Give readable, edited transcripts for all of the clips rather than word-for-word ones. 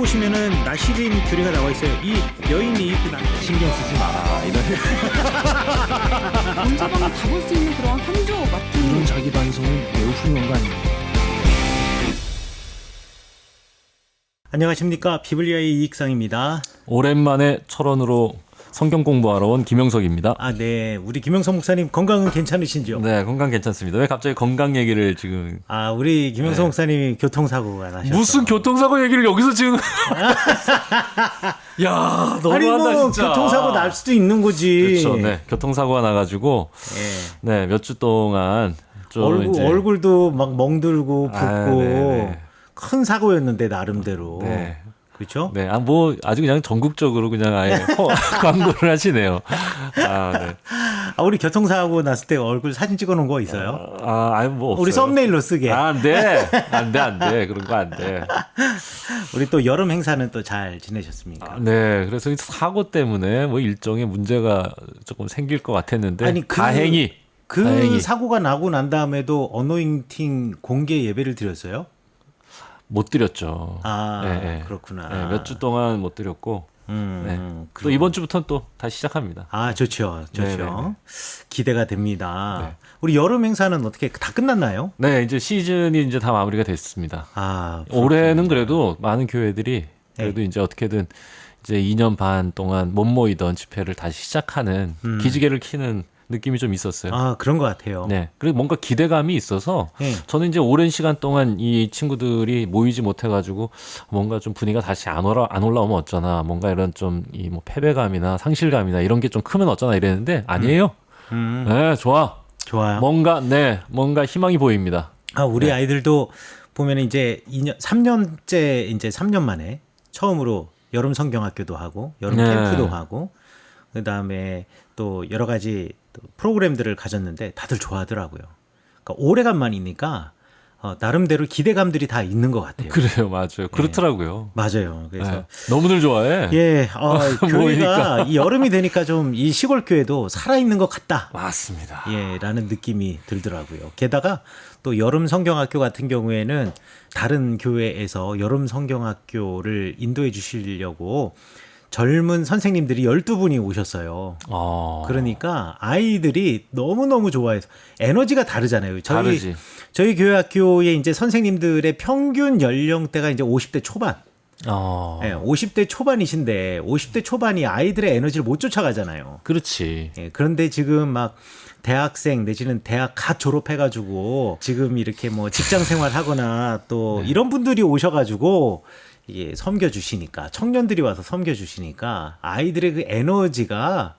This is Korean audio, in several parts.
보시면은 나시린 교리가 나와 있어요. 이 여인이 신경 쓰지 마라 이런 언제나 다 볼 수 있는 그런 한조 같은 이런 자기 반성은 매우 훌륭한 거 아닙니까? 안녕하십니까, 비블리아의 이익상입니다. 오랜만에 철원으로 성경 공부하러 온 김영석입니다. 아, 네, 우리 김영석 목사님 건강은 괜찮으신지요? 네, 건강 괜찮습니다. 왜 갑자기 건강 얘기를 지금? 아, 우리 김영석 목사님이 교통사고가 나셨어. 무슨 교통사고 얘기를 여기서 지금? 야, 너무한다 아니 뭐 진짜. 교통사고 날 수도 있는 거지. 그렇죠. 네, 교통사고가 나가지고 네, 몇 주 동안 좀 얼굴도 막 멍들고 붓고 네네. 큰 사고였는데 나름대로. 네. 그렇죠? 네, 뭐 아주 그냥 전국적으로 그냥 아예 광고를 하시네요. 아, 네. 아, 우리 교통사고 났을 때 얼굴 사진 찍어놓은 거 있어요? 아니 뭐 없어요. 우리 썸네일로 쓰게. 안 돼, 안 돼, 그런 거 안 돼. 우리 또 여름 행사는 또 잘 지내셨습니까? 네, 그래서 이 사고 때문에 뭐 일정에 문제가 조금 생길 것 같았는데 아니, 다행히 사고가 나고 난 다음에도 어노잉팅 공개 예배를 드렸어요? 못 드렸죠. 아, 네, 그렇구나. 네, 몇 주 동안 못 드렸고 네. 또 이번 주부터는 또 다시 시작합니다. 아, 좋죠. 네네네. 기대가 됩니다. 네. 우리 여름 행사는 어떻게 다 끝났나요? 네, 이제 시즌이 이제 다 마무리가 됐습니다. 아, 올해는 그래도 많은 교회들이 그래도 이제 어떻게든 이제 2년 반 동안 못 모이던 집회를 다시 시작하는 기지개를 켜는 느낌이 좀 있었어요. 아, 그런 것 같아요. 네. 그리고 뭔가 기대감이 있어서 네. 저는 이제 오랜 시간 동안 이 친구들이 모이지 못해가지고 뭔가 좀 분위기가 다시 안 올라오면 어쩌나 뭔가 이런 좀 이 뭐 패배감이나 상실감이나 이런 게 좀 크면 어쩌나 이랬는데 아니에요. 네, 좋아요. 뭔가 희망이 보입니다. 아, 우리 아이들도 보면 이제 3년째 이제 3년 만에 처음으로 여름 성경학교도 하고 여름 네. 캠프도 하고 그다음에 또 여러 가지 또 프로그램들을 가졌는데 다들 좋아하더라고요. 그러니까 오래간만이니까 나름대로 기대감들이 다 있는 것 같아요. 그래요, 맞아요. 그렇더라고요. 맞아요. 그래서 네. 너무들 좋아해. 예, 교회가 모이니까. 이 여름이 되니까 좀 이 시골 교회도 살아있는 것 같다. 맞습니다. 예, 라는 느낌이 들더라고요. 게다가 또 여름 성경학교 같은 경우에는 다른 교회에서 여름 성경학교를 인도해 주시려고 젊은 선생님들이 12분이 오셨어요. 그러니까 아이들이 너무너무 좋아해서 에너지가 다르잖아요. 다르지. 저희 교회 학교의 이제 선생님들의 평균 연령대가 이제 50대 초반. 예, 50대 초반이신데 50대 초반이 아이들의 에너지를 못 쫓아가잖아요. 그렇지. 예, 그런데 지금 막 대학생 내지는 대학 갓 졸업해가지고 지금 이렇게 뭐 직장 생활하거나 또 이런 분들이 오셔가지고 이게 섬겨주시니까 청년들이 와서 섬겨주시니까 아이들의 그 에너지가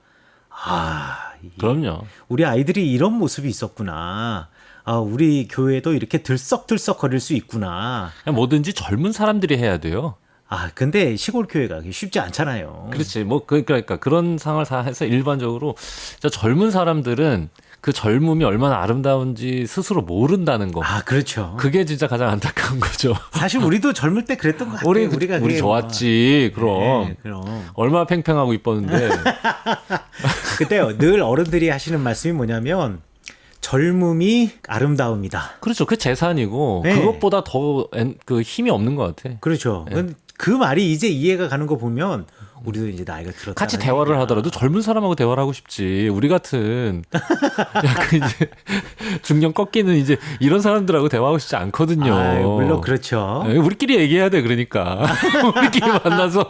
그럼요. 우리 아이들이 이런 모습이 있었구나. 아, 우리 교회도 이렇게 들썩들썩 거릴 수 있구나. 그냥 뭐든지 젊은 사람들이 해야 돼요. 아, 근데 시골 교회가 쉽지 않잖아요. 그렇지. 뭐 그러니까 그런 상황을 다 해서 일반적으로 저 젊은 사람들은 그 젊음이 얼마나 아름다운지 스스로 모른다는 거. 아, 그렇죠. 그게 진짜 가장 안타까운 거죠. 사실 우리도 젊을 때 그랬던 것 같아요. 우리 그게 좋았지. 그럼. 네, 그럼. 얼마나 팽팽하고 이뻤는데. 그때요. 늘 어른들이 하시는 말씀이 뭐냐면 젊음이 아름다움이다. 그렇죠. 그 재산이고 네. 그것보다 더 그 힘이 없는 것 같아. 그렇죠. 그 말이 이제 이해가 가는 거 보면 우리도 이제 나이가 들었다. 같이 대화를 하더라도 젊은 사람하고 대화를 하고 싶지. 우리 같은 약간 이제 중년 꺾이는 이제 이런 사람들하고 대화하고 싶지 않거든요. 아유, 물론 그렇죠. 네, 우리끼리 얘기해야 돼. 그러니까 우리끼리 만나서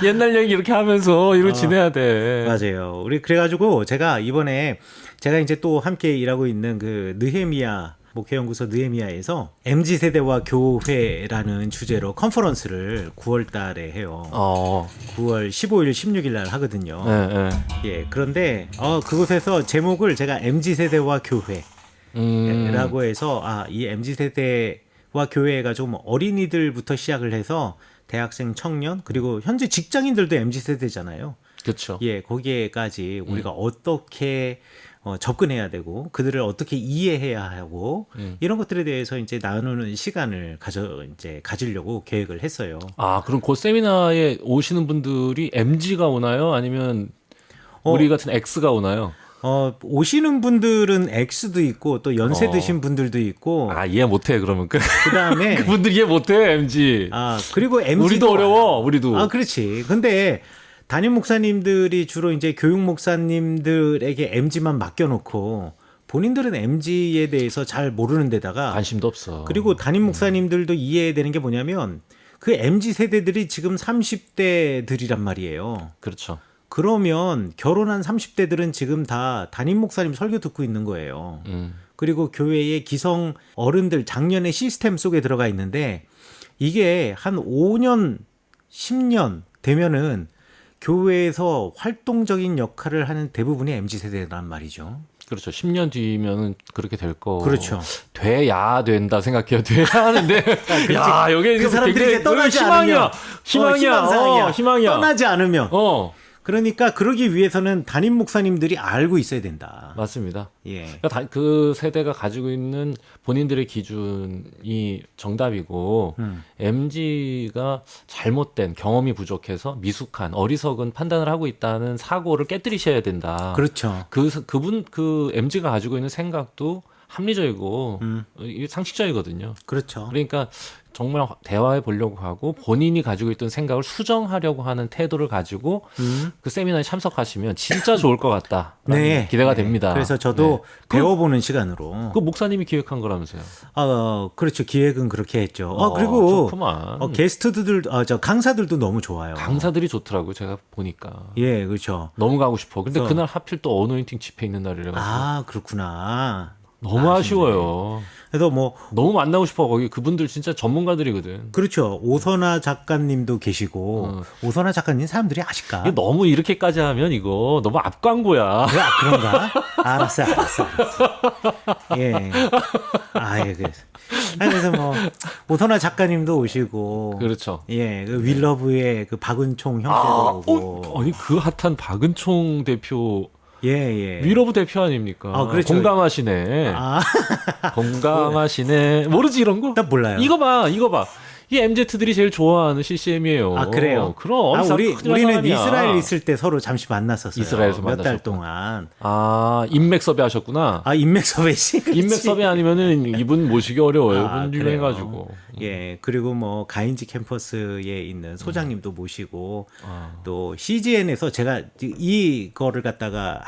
옛날 얘기 이렇게 하면서 이러고 지내야 돼. 맞아요. 우리 그래가지고 제가 이번에 제가 이제 또 함께 일하고 있는 그 느헤미야 목회연구소 느헤미야에서 MZ세대와 교회라는 주제로 컨퍼런스를 9월 달에 해요. 9월 15일, 16일 날 하거든요. 네. 예, 그런데 그곳에서 제목을 제가 MZ세대와 교회라고 해서 이 MZ세대와 교회가 좀 어린이들부터 시작을 해서 대학생, 청년 그리고 현재 직장인들도 MZ세대잖아요. 그렇죠. 예, 거기에까지 우리가 어떻게 접근해야 되고 그들을 어떻게 이해해야 하고 이런 것들에 대해서 이제 나누는 시간을 가지려고 계획을 했어요. 그럼 그 세미나에 오시는 분들이 MG가 오나요? 아니면 우리 같은 X가 오나요? 오시는 분들은 X도 있고 또 연세 드신 분들도 있고 아 이해 못해 그러면 그다음에 그분들 이해 못해 MG. 그리고 MG 우리도 어려워 우리도. 그렇지. 근데 담임 목사님들이 주로 이제 교육 목사님들에게 MG만 맡겨놓고 본인들은 MG에 대해서 잘 모르는 데다가 관심도 없어. 그리고 담임 목사님들도 이해해야 되는 게 뭐냐면 그 MG 세대들이 지금 30대들이란 말이에요. 그렇죠. 그러면 결혼한 30대들은 지금 다 담임 목사님 설교 듣고 있는 거예요. 그리고 교회의 기성 어른들 작년의 시스템 속에 들어가 있는데 이게 한 5년, 10년 되면은 교회에서 활동적인 역할을 하는 대부분이 MZ 세대란 말이죠. 그렇죠. 10년 뒤면은 그렇게 될 거. 그렇죠. 돼야 된다 생각해요. 돼야 하는데. 야, 여기 그 사람들이 이제 떠나지 희망이야. 않으면 희망이야. 희망이야. 떠나지 않으면. 어. 그러니까 그러기 위해서는 담임 목사님들이 알고 있어야 된다. 맞습니다. 예. 그러니까 그 세대가 가지고 있는 본인들의 기준이 정답이고 MG가 잘못된 경험이 부족해서 미숙한 어리석은 판단을 하고 있다는 사고를 깨뜨리셔야 된다. 그렇죠. 그 MG가 가지고 있는 생각도 합리적이고 이게 상식적이거든요. 그렇죠. 그러니까 정말 대화해 보려고 하고 본인이 가지고 있던 생각을 수정하려고 하는 태도를 가지고 그 세미나에 참석하시면 진짜 좋을 것 같다. 네. 기대가 됩니다. 그래서 저도 배워보는 시간으로. 그 목사님이 기획한 거라면서요? 그렇죠. 기획은 그렇게 했죠. 그리고 게스트들, 저 강사들도 너무 좋아요. 강사들이 좋더라고요. 제가 보니까. 예, 그렇죠. 너무 가고 싶어. 근데 그날 하필 또 어노인팅 집회 있는 날이라서. 그렇구나. 너무 아쉬워요. 그래서 뭐 너무 만나고 싶어. 거기 그분들 진짜 전문가들이거든. 그렇죠. 오선아 작가님도 계시고 오선아 작가님 사람들이 아실까? 이거 너무 이렇게까지 하면 이거 너무 앞 광고야. 그런가? 알았어. 예. 예. 그래서 뭐 오선아 작가님도 오시고. 그렇죠. 예. 그 윌러브의 그 박은총 형제도 오고. 아니 그 핫한 박은총 대표. 예. 위러브 대표 아닙니까? 그렇죠. 공감하시네. 공감하시네. 모르지 이런 거? 나 몰라요. 이거 봐. 이 MZ들이 제일 좋아하는 CCM이에요. 그래요? 그럼. 우리는 이스라엘 있을 때 서로 잠시 만났었어요. 이스라엘에서 몇 달 만나셨고. 동안. 인맥 섭외 하셨구나. 인맥 섭외 씨. 인맥 섭외 아니면은 이분 모시기 어려워요. 이분 유명해가지고. 예. 그리고 뭐 가인지 캠퍼스에 있는 소장님도 모시고 또 CGN에서 제가 이거를 갖다가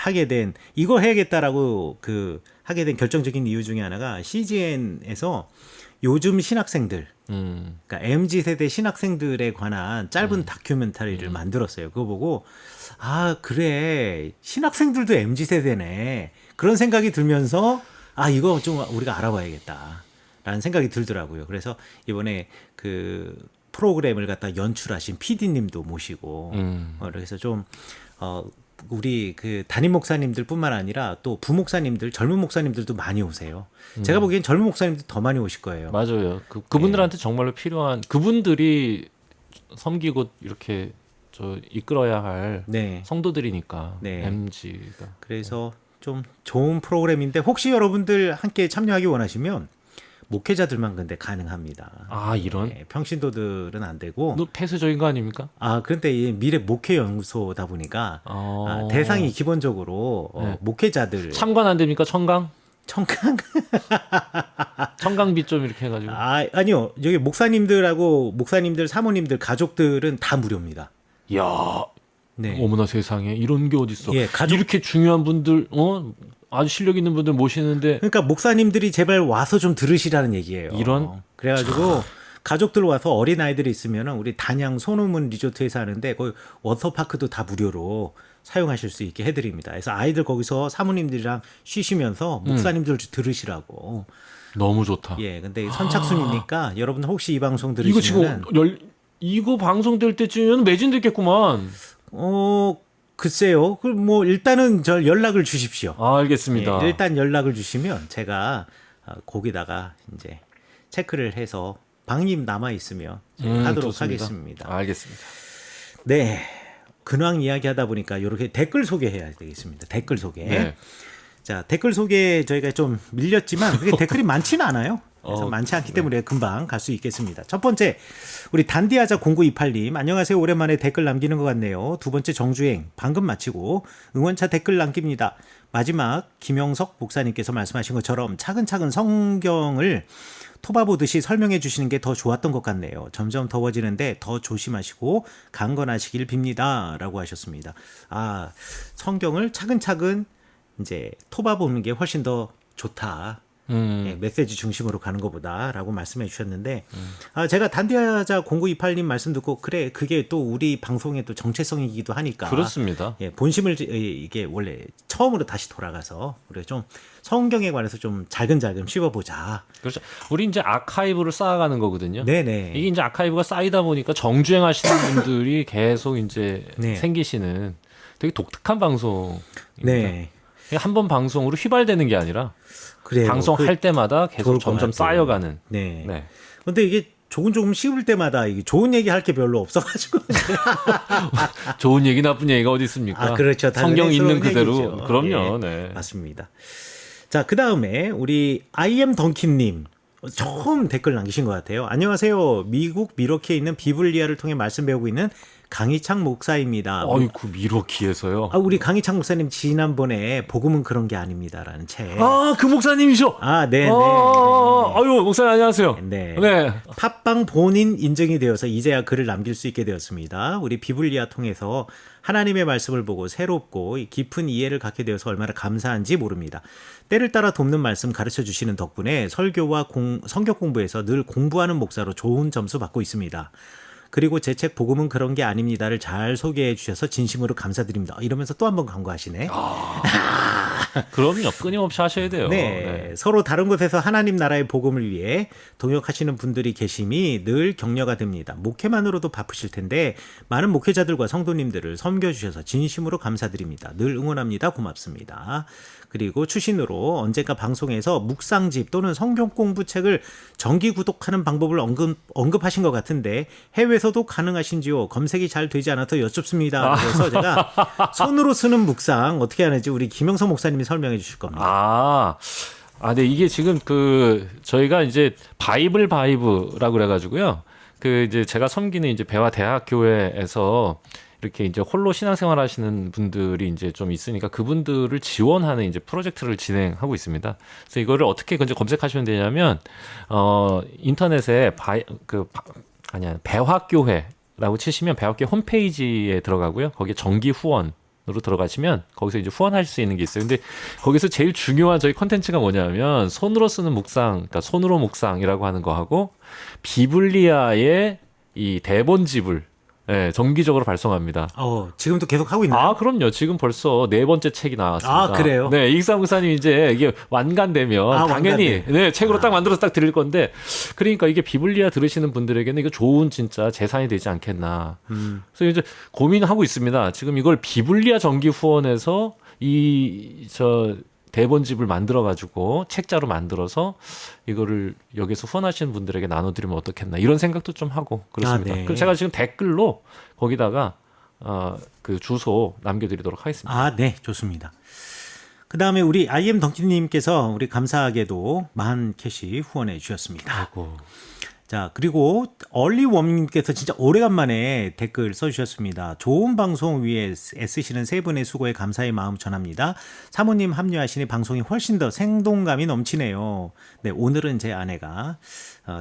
이거 해야겠다라고 하게 된 결정적인 이유 중에 하나가 CGN에서 요즘 신학생들, 그러니까 MZ 세대 신학생들에 관한 짧은 다큐멘터리를 만들었어요. 그거 보고 그래 신학생들도 MZ 세대네 그런 생각이 들면서 이거 좀 우리가 알아봐야겠다라는 생각이 들더라고요. 그래서 이번에 그 프로그램을 갖다 연출하신 PD님도 모시고 그래서 좀 우리 그 담임 목사님들뿐만 아니라 또 부목사님들, 젊은 목사님들도 많이 오세요. 제가 보기엔 젊은 목사님들 더 많이 오실 거예요. 맞아요. 그분들한테 정말로 필요한 그분들이 섬기고 이렇게 이끌어야 할 성도들이니까 MG가. 그래서 좀 좋은 프로그램인데 혹시 여러분들 함께 참여하기 원하시면 목회자들만 근데 가능합니다. 이런? 평신도들은 안 되고. 너 폐쇄적인 거 아닙니까? 그런데 이 미래 목회연구소다 보니까 대상이 기본적으로 목회자들. 참관 안 됩니까? 청강? 청강비 좀 이렇게 해가지고. 아니요. 여기 목사님들, 사모님들, 가족들은 다 무료입니다. 이야. 어머나 세상에 이런 게 어딨어. 이렇게 중요한 분들, 아주 실력 있는 분들 모시는데. 그러니까 목사님들이 제발 와서 좀 들으시라는 얘기예요. 이런? 그래가지고 가족들 와서 어린 아이들이 있으면은 우리 단양 소노문 리조트에서 하는데 거기 워터파크도 다 무료로 사용하실 수 있게 해드립니다. 그래서 아이들 거기서 사모님들이랑 쉬시면서 목사님들 들으시라고. 너무 좋다. 근데 선착순이니까 여러분들 혹시 이 방송 들으시면은 이거 지금 이거 방송될 때쯤이면 매진됐겠구만. 글쎄요. 그럼 뭐 일단은 저 연락을 주십시오. 알겠습니다. 일단 연락을 주시면 제가 거기다가 이제 체크를 해서 방님 남아 있으면 하도록 좋습니다. 하겠습니다. 알겠습니다. 네. 근황 이야기하다 보니까 이렇게 댓글 소개해야 되겠습니다. 댓글 소개. 자, 댓글 소개 저희가 좀 밀렸지만 그게 댓글이 많지는 않아요. 그래서 많지 않기 네. 때문에 금방 갈 수 있겠습니다. 첫 번째, 우리 단디하자 0928님 안녕하세요. 오랜만에 댓글 남기는 것 같네요. 두 번째 정주행 방금 마치고 응원차 댓글 남깁니다. 마지막 김영석 목사님께서 말씀하신 것처럼 차근차근 성경을 토바보듯이 설명해 주시는 게 더 좋았던 것 같네요. 점점 더워지는데 더 조심하시고 강건하시길 빕니다. 라고 하셨습니다. 아, 성경을 차근차근 이제 토바보는 게 훨씬 더 좋다. 예, 메시지 중심으로 가는 것보다라고 말씀해 주셨는데 제가 단디하자 0928님 말씀 듣고 그래 그게 또 우리 방송의 또 정체성이기도 하니까 그렇습니다. 예, 본심을 이게 원래 처음으로 다시 돌아가서 우리가 좀 성경에 관해서 좀 잘근잘근 씹어보자. 그렇죠. 우리 이제 아카이브를 쌓아가는 거거든요. 네네. 이게 이제 아카이브가 쌓이다 보니까 정주행하시는 분들이 계속 이제 네. 생기시는 되게 독특한 방송입니다. 네. 한 번 방송으로 휘발되는 게 아니라 그래요. 방송할 때마다 좋을 계속 것 점점 같아요. 쌓여가는. 네. 네. 근데 이게 조금 씹을 때마다 이게 좋은 얘기 할 게 별로 없어가지고. 좋은 얘기 나쁜 얘기가 어디 있습니까? 아, 그렇죠. 성경 있는 당연스러운 그대로. 얘기죠. 그럼요. 예, 네. 맞습니다. 자, 그 다음에 우리 IM 덩키님. 처음 댓글 남기신 것 같아요. 안녕하세요. 미국 미러키에 있는 비블리아를 통해 말씀 배우고 있는 강희창 목사입니다. 어이구 미러키에서요. 우리 강희창 목사님 지난번에 복음은 그런 게 아닙니다라는 책. 그 목사님이죠. 네. 아유 목사님 안녕하세요. 네. 네. 팟빵 본인 인증이 되어서 이제야 글을 남길 수 있게 되었습니다. 우리 비블리아 통해서 하나님의 말씀을 보고 새롭고 깊은 이해를 갖게 되어서 얼마나 감사한지 모릅니다. 때를 따라 돕는 말씀 가르쳐 주시는 덕분에 설교와 성경 공부에서 늘 공부하는 목사로 좋은 점수 받고 있습니다. 그리고 제 책 복음은 그런 게 아닙니다를 잘 소개해 주셔서 진심으로 감사드립니다. 이러면서 또 한 번 광고하시네. 그럼요. 끊임없이 하셔야 돼요. 네, 서로 다른 곳에서 하나님 나라의 복음을 위해 동역하시는 분들이 계심이 늘 격려가 됩니다. 목회만으로도 바쁘실 텐데 많은 목회자들과 성도님들을 섬겨주셔서 진심으로 감사드립니다. 늘 응원합니다. 고맙습니다. 그리고 추신으로 언젠가 방송에서 묵상집 또는 성경 공부책을 정기 구독하는 방법을 언급하신 것 같은데 해외에서도 가능하신지요? 검색이 잘 되지 않아서 여쭙습니다. 그래서 제가 손으로 쓰는 묵상 어떻게 하는지 우리 김영석 목사님이 설명해 주실 겁니다. 네, 이게 지금 저희가 이제 바이브라고 그래가지고요. 이제 제가 섬기는 이제 배화대학교회에서 이렇게 이제 홀로 신앙생활 하시는 분들이 이제 좀 있으니까 그분들을 지원하는 이제 프로젝트를 진행하고 있습니다. 그래서 이거를 어떻게 검색하시면 되냐면, 인터넷에 배화교회라고 치시면 배화교회 홈페이지에 들어가고요. 거기에 정기 후원, 으로 들어가시면 거기서 이제 후원하실 수 있는 게 있어요. 근데 거기서 제일 중요한 저희 컨텐츠가 뭐냐면 손으로 쓰는 묵상, 그러니까 손으로 묵상이라고 하는 거하고 비블리아의 이 대본집을 정기적으로 발송합니다. 지금도 계속 하고 있나요? 그럼요. 지금 벌써 4번째 책이 나왔습니다. 그래요? 네, 이익삼 목사님 이제 이게 완간되면 당연히 완간돼. 책으로 딱 만들어서 딱 드릴 건데, 그러니까 이게 비블리아 들으시는 분들에게는 이거 좋은 진짜 재산이 되지 않겠나. 그래서 이제 고민하고 있습니다. 지금 이걸 비블리아 정기 후원에서 대본집을 만들어가지고 책자로 만들어서 이거를 여기서 후원하시는 분들에게 나눠드리면 어떻겠나 이런 생각도 좀 하고 그렇습니다. 네. 그럼 제가 지금 댓글로 거기다가 그 주소 남겨드리도록 하겠습니다. 네, 좋습니다. 그 다음에 우리 IM 덩키님께서 우리 감사하게도 10,000캐시 후원해 주셨습니다. 아이고. 자, 그리고 얼리워밍님께서 진짜 오래간만에 댓글 써주셨습니다. 좋은 방송 위에 애쓰시는 세 분의 수고에 감사의 마음 전합니다. 사모님 합류하시니 방송이 훨씬 더 생동감이 넘치네요. 네, 오늘은 제 아내가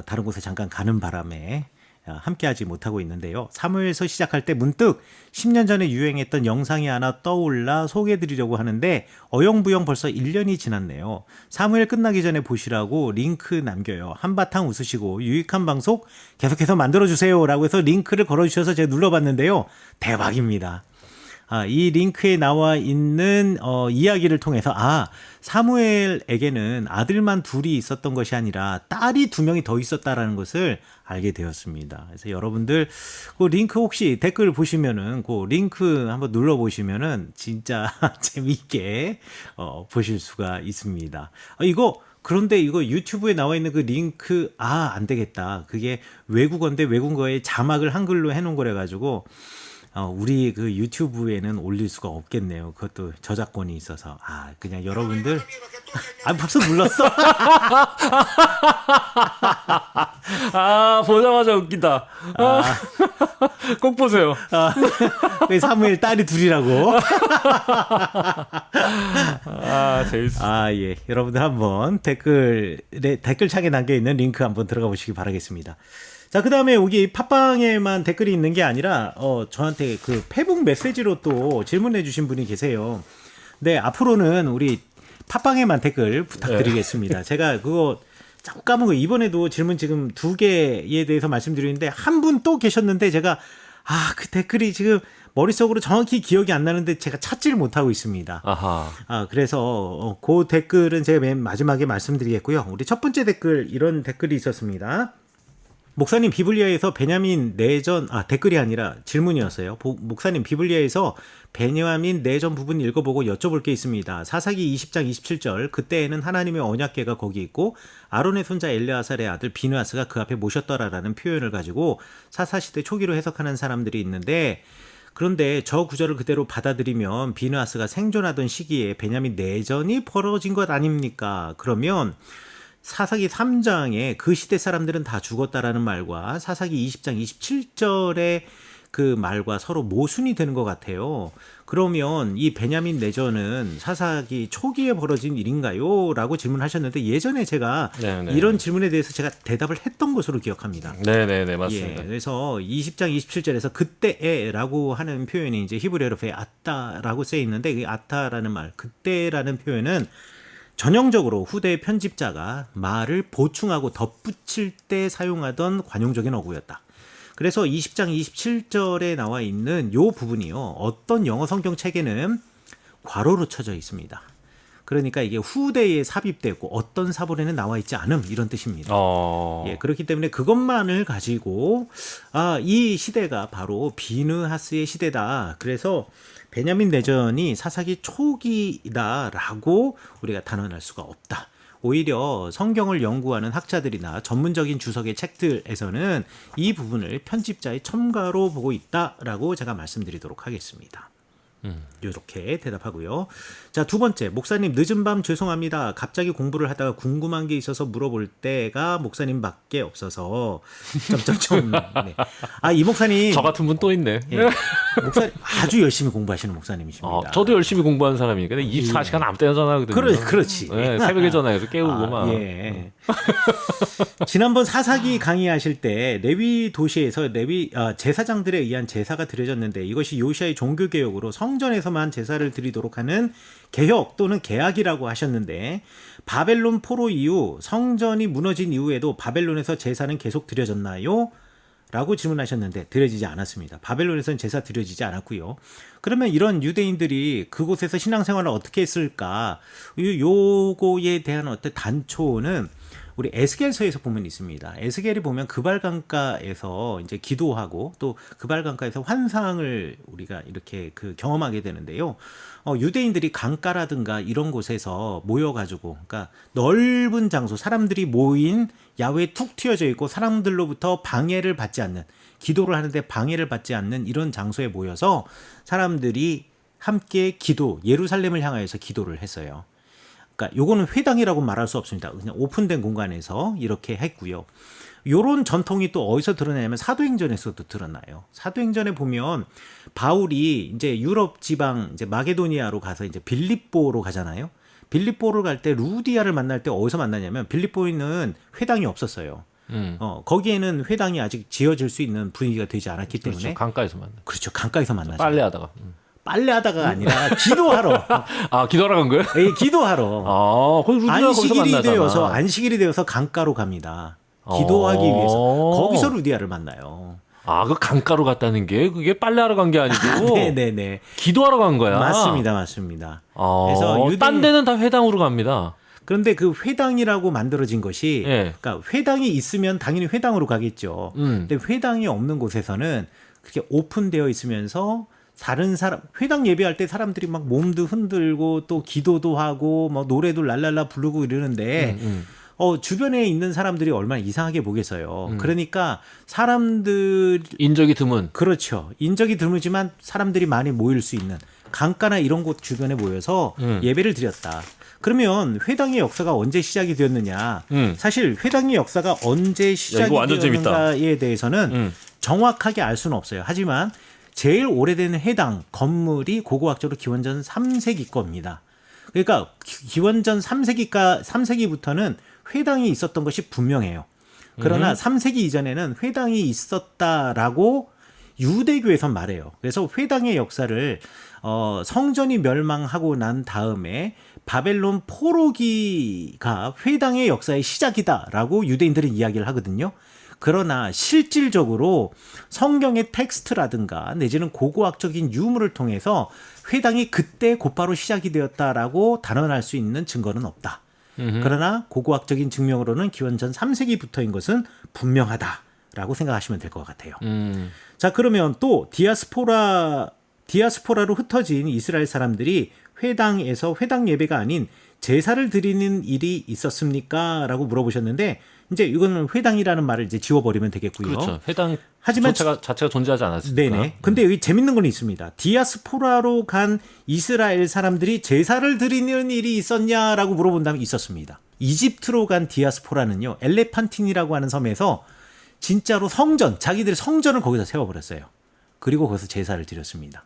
다른 곳에 잠깐 가는 바람에 함께하지 못하고 있는데요. 3회에서 시작할 때 문득 10년 전에 유행했던 영상이 하나 떠올라 소개해드리려고 하는데 어영부영 벌써 1년이 지났네요. 3회 끝나기 전에 보시라고 링크 남겨요. 한바탕 웃으시고 유익한 방송 계속해서 만들어주세요 라고 해서 링크를 걸어주셔서 제가 눌러봤는데요. 대박입니다. 이 링크에 나와 있는 이야기를 통해서 사무엘에게는 아들만 둘이 있었던 것이 아니라 딸이 2명이 더 있었다라는 것을 알게 되었습니다. 그래서 여러분들 그 링크 혹시 댓글 보시면은 그 링크 한번 눌러 보시면은 진짜 재미있게 보실 수가 있습니다. 그런데 이거 유튜브에 나와 있는 그 링크 안 되겠다. 그게 외국어인데 외국어에 자막을 한글로 해놓은 거래 가지고 우리 그 유튜브에는 올릴 수가 없겠네요. 그것도 저작권이 있어서. 그냥 여러분들. 벌써 눌렀어? 보자마자 웃긴다. 꼭 보세요. 사무엘 딸이 둘이라고. 재밌어. 예. 여러분들 한번 댓글창에 남겨있는 링크 한번 들어가 보시기 바라겠습니다. 자, 그 다음에 여기 팟빵에만 댓글이 있는 게 아니라, 저한테 그 페북 메시지로 또 질문해 주신 분이 계세요. 네, 앞으로는 우리 팟빵에만 댓글 부탁드리겠습니다. 제가 그거 자꾸 까먹고 이번에도 질문 지금 2개에 대해서 말씀드리는데 한 분 또 계셨는데 제가 그 댓글이 지금 머릿속으로 정확히 기억이 안 나는데 제가 찾지를 못하고 있습니다. 아하. 그래서 그 댓글은 제가 맨 마지막에 말씀드리겠고요. 우리 첫 번째 댓글 이런 댓글이 있었습니다. 목사님 비블리아에서 베냐민 내전 댓글이 아니라 질문이었어요. 목사님 비블리아에서 베냐민 내전 부분 읽어보고 여쭤볼 게 있습니다. 사사기 20장 27절 그때에는 하나님의 언약궤가 거기 있고 아론의 손자 엘르아살의 아들 비느하스가 그 앞에 모셨더라라는 표현을 가지고 사사시대 초기로 해석하는 사람들이 있는데 그런데 저 구절을 그대로 받아들이면 비느하스가 생존하던 시기에 베냐민 내전이 벌어진 것 아닙니까? 그러면 사사기 3장에 그 시대 사람들은 다 죽었다라는 말과 사사기 20장 27절의 그 말과 서로 모순이 되는 것 같아요. 그러면 이 베냐민 내전은 사사기 초기에 벌어진 일인가요? 라고 질문하셨는데 예전에 제가 네네. 이런 질문에 대해서 제가 대답을 했던 것으로 기억합니다. 네네네, 맞습니다. 그래서 20장 27절에서 그때에라고 하는 표현이 이제 히브리어로 아따라고 쓰여 있는데 이 아따라는 말, 그때라는 표현은 전형적으로 후대의 편집자가 말을 보충하고 덧붙일 때 사용하던 관용적인 어구였다. 그래서 20장 27절에 나와 있는 이 부분이요. 어떤 영어 성경 책에는 괄호로 쳐져 있습니다. 그러니까 이게 후대에 삽입되고 어떤 사본에는 나와 있지 않음 이런 뜻입니다. 그렇기 때문에 그것만을 가지고 이 시대가 바로 비느하스의 시대다. 그래서 베냐민 내전이 사사기 초기다라고 우리가 단언할 수가 없다. 오히려 성경을 연구하는 학자들이나 전문적인 주석의 책들에서는 이 부분을 편집자의 첨가로 보고 있다라고 제가 말씀드리도록 하겠습니다. 이렇게 대답하고요. 자, 두 번째, 목사님 늦은 밤 죄송합니다. 갑자기 공부를 하다가 궁금한 게 있어서 물어볼 때가 목사님밖에 없어서 점점점. 네. 이 목사님 저 같은 분 또 있네. 목사님 아주 열심히 공부하시는 목사님이십니다. 저도 열심히 공부하는 사람이니까 24시간 아무 때나 전화하거든요. 그렇지. 네, 새벽에 전화해서 깨우고 막. 지난번 사사기 강의하실 때 레위 도시에서 제사장들에 의한 제사가 드려졌는데 이것이 요시아의 종교 개혁으로 성전에서만 제사를 드리도록 하는 개혁 또는 개학이라고 하셨는데 바벨론 포로 이후 성전이 무너진 이후에도 바벨론에서 제사는 계속 드려졌나요? 라고 질문하셨는데 드려지지 않았습니다. 바벨론에서는 제사 드려지지 않았고요. 그러면 이런 유대인들이 그곳에서 신앙생활을 어떻게 했을까? 요거에 대한 어떤 단초는 우리 에스겔서에서 보면 있습니다. 에스겔이 보면 그발강가에서 이제 기도하고 또 그발강가에서 환상을 우리가 이렇게 경험하게 되는데요. 유대인들이 강가라든가 이런 곳에서 모여가지고, 그러니까 넓은 장소, 사람들이 모인 야외에 툭 튀어져 있고 사람들로부터 방해를 받지 않는, 기도를 하는데 방해를 받지 않는 이런 장소에 모여서 사람들이 함께 예루살렘을 향하여서 기도를 했어요. 그러니까 요거는 회당이라고 말할 수 없습니다. 그냥 오픈된 공간에서 이렇게 했고요. 요런 전통이 또 어디서 드러나냐면 사도행전에서도 드러나요. 사도행전에 보면 바울이 이제 유럽 지방 이제 마게도니아로 가서 이제 빌립보로 가잖아요. 빌립보를 갈 때 루디아를 만날 때 어디서 만나냐면 빌립보에는 회당이 없었어요. 거기에는 회당이 아직 지어질 수 있는 분위기가 되지 않았기 때문에. 그렇죠. 강가에서 만나. 그렇죠. 강가에서 만나죠. 빨래하다가. 빨래하다가 아니라 기도하러. 기도하러 간 거예요? 기도하러. 거기 루디아가 거기서 만나잖아. 안식일이 되어서 강가로 갑니다. 기도하기 위해서. 거기서 루디아를 만나요. 그 강가로 갔다는 게 그게 빨래하러 간 게 아니고 네네네. 기도하러 간 거야. 맞습니다. 그래서 딴 데는 다 회당으로 갑니다. 그런데 그 회당이라고 만들어진 것이 그러니까 회당이 있으면 당연히 회당으로 가겠죠. 근데 회당이 없는 곳에서는 그렇게 오픈되어 있으면서 다른 사람 회당 예배할 때 사람들이 막 몸도 흔들고 또 기도도 하고 뭐 노래도 랄랄라 부르고 이러는데 주변에 있는 사람들이 얼마나 이상하게 보겠어요. 음. 그러니까 사람들 인적이 드문. 그렇죠. 인적이 드물지만 사람들이 많이 모일 수 있는 강가나 이런 곳 주변에 모여서 예배를 드렸다. 그러면 회당의 역사가 언제 시작이 되었느냐? 사실 회당의 역사가 언제 시작이 이거 완전 되었는가에 대해서는 정확하게 알 수는 없어요. 하지만 제일 오래된 회당 건물이 고고학적으로 기원전 3세기 겁니다. 그러니까 기원전 3세기부터는 회당이 있었던 것이 분명해요. 그러나 3세기 이전에는 회당이 있었다라고 유대교에선 말해요. 그래서 회당의 역사를 성전이 멸망하고 난 다음에 바벨론 포로기가 회당의 역사의 시작이다라고 유대인들은 이야기를 하거든요. 그러나 실질적으로 성경의 텍스트라든가 내지는 고고학적인 유물을 통해서 회당이 그때 곧바로 시작이 되었다라고 단언할 수 있는 증거는 없다. 그러나 고고학적인 증명으로는 기원전 3세기부터인 것은 분명하다라고 생각하시면 될 것 같아요. 자, 그러면 또 디아스포라로 흩어진 이스라엘 사람들이 회당에서 회당 예배가 아닌 제사를 드리는 일이 있었습니까? 라고 물어보셨는데 이제 이거는 회당이라는 말을 이제 지워버리면 되겠고요. 그렇죠. 회당 하지만 자체가 존재하지 않았으니까. 네네. 근데 여기 재밌는 건 있습니다. 디아스포라로 간 이스라엘 사람들이 제사를 드리는 일이 있었냐라고 물어본다면 있었습니다. 이집트로 간 디아스포라는요, 엘레판틴이라고 하는 섬에서 진짜로 자기들의 성전을 거기서 세워버렸어요. 그리고 거기서 제사를 드렸습니다.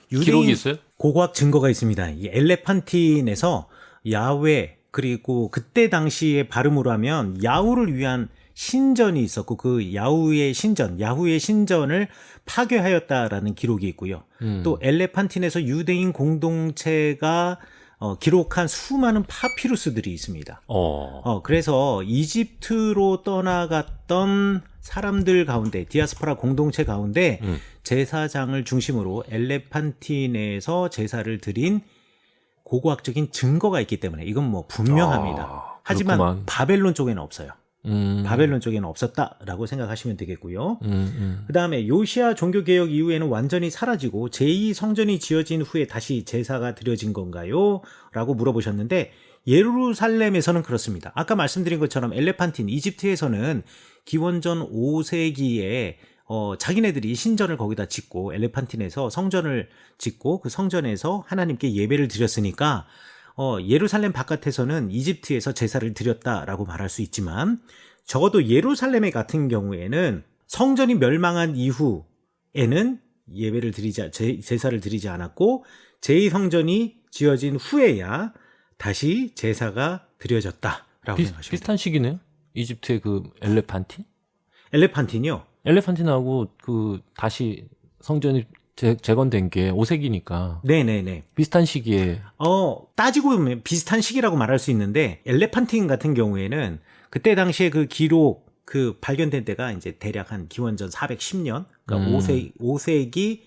기록이 있어요? 고고학 증거가 있습니다. 이 엘레판틴에서 야훼 그리고 그때 당시의 발음으로 하면 야후를 위한 신전이 있었고 그 야후의 신전을 파괴하였다라는 기록이 있고요. 또 엘레판틴에서 유대인 공동체가 기록한 수많은 파피루스들이 있습니다. 그래서 이집트로 떠나갔던 사람들 가운데 디아스포라 공동체 가운데 제사장을 중심으로 엘레판틴에서 제사를 드린 고고학적인 증거가 있기 때문에 이건 뭐 분명합니다. 하지만 그렇구만. 바벨론 쪽에는 없어요. 바벨론 쪽에는 없었다라고 생각하시면 되겠고요. 그다음에 요시야 종교개혁 이후에는 완전히 사라지고 제2성전이 지어진 후에 다시 제사가 드려진 건가요? 라고 물어보셨는데 예루살렘에서는 그렇습니다. 아까 말씀드린 것처럼 엘레판틴 이집트에서는 기원전 5세기에 자기네들이 신전을 거기다 짓고 엘레판틴에서 성전을 짓고 그 성전에서 하나님께 예배를 드렸으니까 예루살렘 바깥에서는 이집트에서 제사를 드렸다라고 말할 수 있지만 적어도 예루살렘 같은 경우에는 성전이 멸망한 이후에는 제사를 드리지 않았고 제2성전이 지어진 후에야 다시 제사가 드려졌다라고 생각하십니다. 비슷한 시기네요. 이집트의 그 엘레판틴? 엘레판틴이요? 엘레판틴하고 그 다시 성전이 재건된 게 5세기니까 네네네. 비슷한 시기에 따지고 보면 비슷한 시기라고 말할 수 있는데 엘레판틴 같은 경우에는 그때 당시에 그 기록 발견된 때가 이제 대략 한 기원전 410년, 그러니까 5세기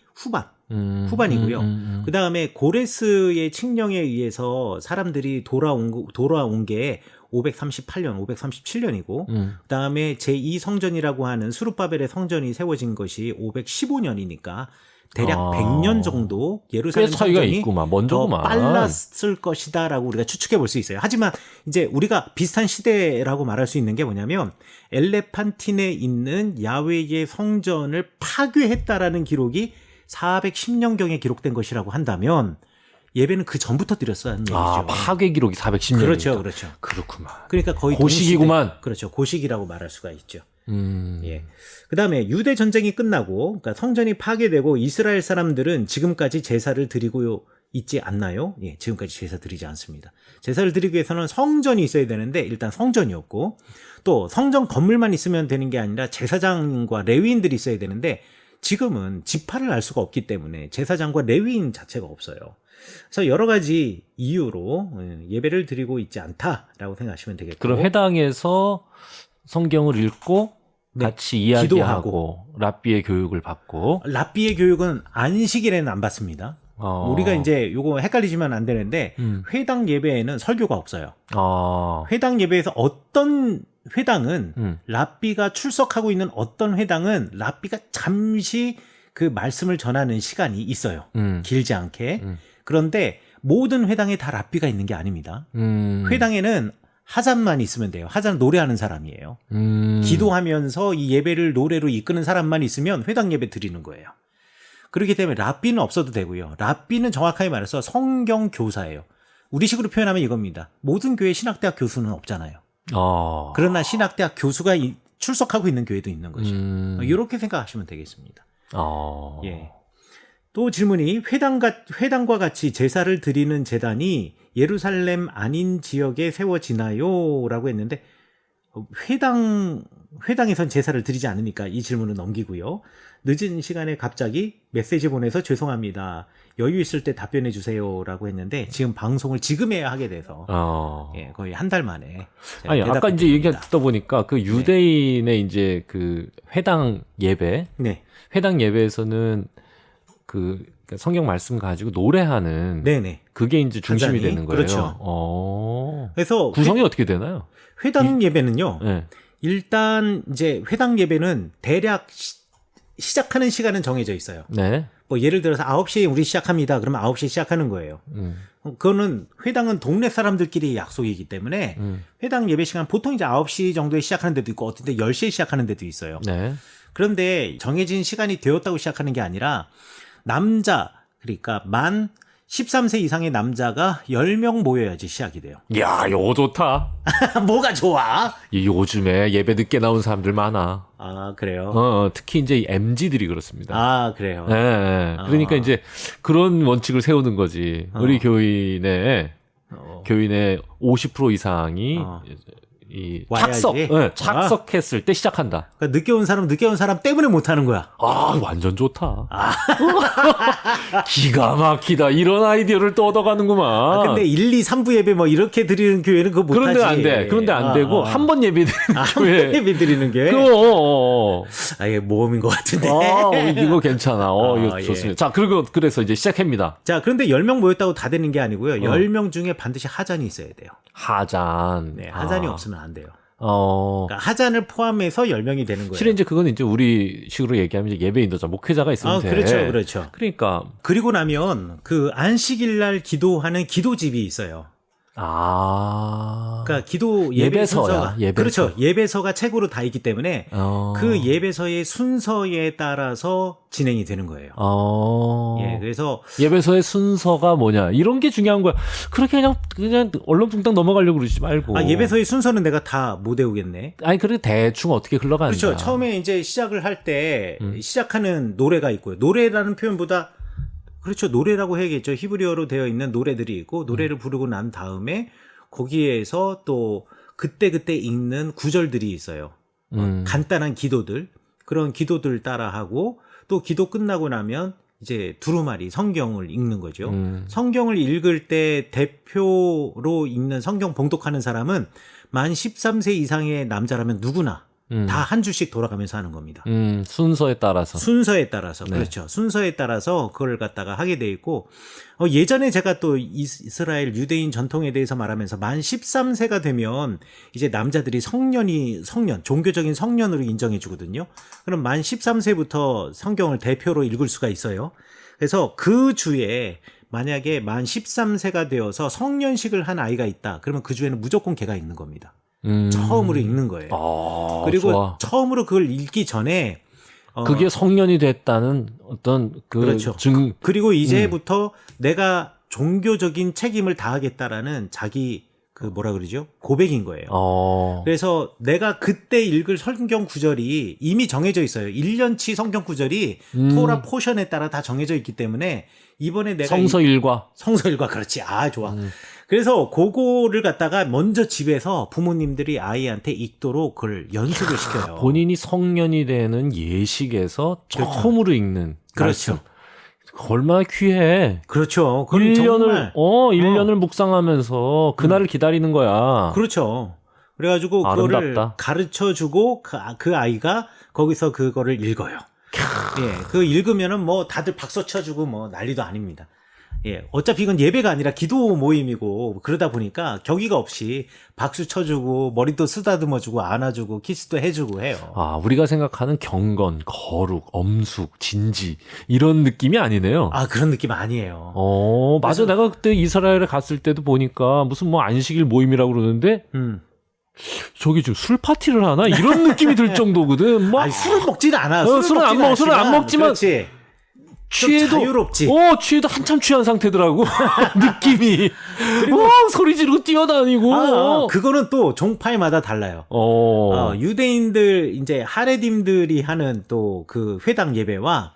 후반이고요. 그 다음에 고레스의 칙령에 의해서 사람들이 돌아온 게 538년, 537년이고, 그 다음에 제2성전이라고 하는 수룹바벨의 성전이 세워진 것이 515년이니까 대략 100년 정도 예루살렘 성전이 더 빨랐을 것이다라고 우리가 추측해 볼 수 있어요. 하지만 이제 우리가 비슷한 시대라고 말할 수 있는 게 뭐냐면 엘레판틴에 있는 야훼의 성전을 파괴했다라는 기록이 410년경에 기록된 것이라고 한다면 예배는 그 전부터 드렸다는 얘기죠. 파괴 기록이 410년. 그렇죠. 그렇구만. 그러니까 거의 고시기구만. 그렇죠. 고시기라고 말할 수가 있죠. 예. 그다음에 유대 전쟁이 끝나고 그러니까 성전이 파괴되고 이스라엘 사람들은 지금까지 제사를 드리고 있지 않나요? 예, 지금까지 제사 드리지 않습니다. 제사를 드리기 위해서는 성전이 있어야 되는데 일단 성전이 없고 또 성전 건물만 있으면 되는 게 아니라 제사장과 레위인들이 있어야 되는데 지금은 지파를 알 수가 없기 때문에 제사장과 레위인 자체가 없어요. 그래서 여러 가지 이유로 예배를 드리고 있지 않다라고 생각하시면 되겠고. 그럼 회당에서 성경을 읽고 같이 이야기하고 기도하고 랍비의 교육을 받고. 랍비의 교육은 안식일에는 안 받습니다. 우리가 이제 요거 헷갈리시면 안 되는데 회당 예배에는 설교가 없어요. 회당 예배에서 어떤 회당은 랍비가 출석하고 있는 어떤 회당은 랍비가 잠시 그 말씀을 전하는 시간이 있어요. 길지 않게. 그런데 모든 회당에 다 랍비가 있는 게 아닙니다. 회당에는 하잔만 있으면 돼요. 하잔 노래하는 사람이에요. 음. 기도하면서 이 예배를 노래로 이끄는 사람만 있으면 회당 예배 드리는 거예요. 그렇기 때문에 랍비는 없어도 되고요. 랍비는 정확하게 말해서 성경 교사예요. 우리식으로 표현하면 이겁니다. 모든 교회 신학대학 교수는 없잖아요. 그러나 신학대학 교수가 출석하고 있는 교회도 있는 거죠. 이렇게 생각하시면 되겠습니다. 예. 또 질문이 회당과 같이 제사를 드리는 제단이 예루살렘 아닌 지역에 세워지나요? 라고 했는데 회당에선 제사를 드리지 않으니까 이 질문은 넘기고요. 늦은 시간에 갑자기 메시지 보내서 죄송합니다. 여유 있을 때 답변해 주세요. 라고 했는데 지금 방송을 지금 해야 하게 돼서 예, 거의 한 달 만에 아니 아까 이제 얘기 듣다 보니까 그 유대인의 이제 그 회당 예배 네. 회당 예배에서는 그 성경 말씀 가지고 노래하는 네네. 그게 이제 중심이 하자니? 되는 거예요. 그렇죠. 그래서 구성이 어떻게 되나요? 회당 예배는요. 네. 일단 이제 회당 예배는 대략 시작하는 시간은 정해져 있어요. 네. 뭐 예를 들어서 9시에 우리 시작합니다. 그러면 9시에 시작하는 거예요. 그거는 회당은 동네 사람들끼리 약속이기 때문에 회당 예배 시간 보통 이제 9시 정도에 시작하는 데도 있고 어떤 때 10시에 시작하는 데도 있어요. 네. 그런데 정해진 시간이 되었다고 시작하는 게 아니라 남자 그러니까 만 13세 이상의 남자가 10명 모여야지 시작이 돼요. 야, 요거 좋다. 뭐가 좋아? 요즘에 예배 늦게 나온 사람들 많아. 아, 그래요? 특히 이제 MZ들이 그렇습니다. 아, 그래요? 네. 그러니까 이제 그런 원칙을 세우는 거지. 우리 교인의 50% 이상이 이 와야지? 착석했을 때 시작한다. 그러니까 늦게 온 사람 때문에 못 하는 거야. 아, 완전 좋다. 기가 막히다. 이런 아이디어를 또 얻어가는구만. 근데 1, 2, 3부 예배 뭐 이렇게 드리는 교회는 그거 못 하지. 그런데 안 돼. 그런데 안 되고 한 번 예배 드리는 한 번 예배 드리는 게. 이게 모험인 것 같은데. 이거 괜찮아. 이거 예. 좋습니다. 자, 그래서 이제 시작합니다. 자, 그런데 10명 모였다고 다 되는 게 아니고요. 10명 중에 반드시 하잔이 있어야 돼요. 하잔. 네, 하잔이 없으면 안 돼요. 어. 그러니까 하잔을 포함해서 10명이 되는 거예요. 실은 이제 그건 이제 우리 식으로 얘기하면 이제 예배 인도자, 목회자가 있으면 돼. 그렇죠. 그러니까. 그리고 나면 그 안식일 날 기도하는 기도집이 있어요. 그러니까 기도 예배서야, 예배서. 그렇죠. 예배서가 책으로 다 있기 때문에 그 예배서의 순서에 따라서 진행이 되는 거예요. 예, 그래서 예배서의 순서가 뭐냐 이런 게 중요한 거야. 그렇게 그냥 얼렁뚱땅 넘어가려고 그러지 말고. 예배서의 순서는 내가 다 못 외우겠네. 아니 그래 대충 어떻게 흘러가는가. 그렇죠. 처음에 이제 시작을 할 때 시작하는 노래가 있고요. 노래라는 표현보다 그렇죠. 노래라고 해야겠죠. 히브리어로 되어 있는 노래들이 있고 노래를 부르고 난 다음에 거기에서 또 그때그때 읽는 구절들이 있어요. 간단한 기도들. 그런 기도들 따라하고 또 기도 끝나고 나면 이제 두루마리 성경을 읽는 거죠. 성경을 읽을 때 대표로 읽는 성경 봉독하는 사람은 만 13세 이상의 남자라면 누구나 다 한 주씩 돌아가면서 하는 겁니다. 순서에 따라서. 네. 그렇죠. 순서에 따라서 그걸 갖다가 하게 돼 있고 예전에 제가 또 이스라엘 유대인 전통에 대해서 말하면서 만 13세가 되면 이제 남자들이 성년, 종교적인 성년으로 인정해 주거든요. 그럼 만 13세부터 성경을 대표로 읽을 수가 있어요. 그래서 그 주에 만약에 만 13세가 되어서 성년식을 한 아이가 있다. 그러면 그 주에는 무조건 걔가 있는 겁니다. 처음으로 읽는 거예요. 그리고 좋아. 처음으로 그걸 읽기 전에 그게 성년이 됐다는 어떤 그렇죠. 그리고 이제부터 내가 종교적인 책임을 다하겠다라는 자기 뭐라 그러죠? 고백인 거예요. 그래서 내가 그때 읽을 성경 구절이 이미 정해져 있어요. 1년치 성경 구절이 토라 포션에 따라 다 정해져 있기 때문에 이번에 내가 성서일과 그렇지. 좋아. 그래서 그거를 갖다가 먼저 집에서 부모님들이 아이한테 읽도록 그걸 연습을 시켜요. 본인이 성년이 되는 예식에서 처음으로 읽는 그렇죠. 말씀. 얼마나 귀해. 그렇죠. 1년을 묵상하면서 그날을 기다리는 거야. 그렇죠. 그래가지고 아름답다. 그거를 가르쳐주고 그 아이가 거기서 그거를 읽어요. 예, 그 읽으면은 뭐 다들 박수 쳐주고 뭐 난리도 아닙니다. 예, 어차피 이건 예배가 아니라 기도 모임이고 그러다 보니까 격의가 없이 박수 쳐주고 머리도 쓰다듬어주고 안아주고 키스도 해주고 해요. 아, 우리가 생각하는 경건, 거룩, 엄숙, 진지 이런 느낌이 아니네요. 아, 그런 느낌 아니에요. 맞아. 내가 그때 이스라엘에 갔을 때도 보니까 무슨 뭐 안식일 모임이라고 그러는데 저기 지금 술 파티를 하나 이런 느낌이 들 정도거든. 막 아니, 술을 먹지는 않아. 술은 안 먹어. 술은 안 먹지만 그렇지. 취해도 자유롭지. 취해도 한참 취한 상태더라고. 느낌이. 그리고 소리 지르고 뛰어다니고. 그거는 또 종파마다 달라요. 유대인들 이제 하레딤들이 하는 또 그 회당 예배와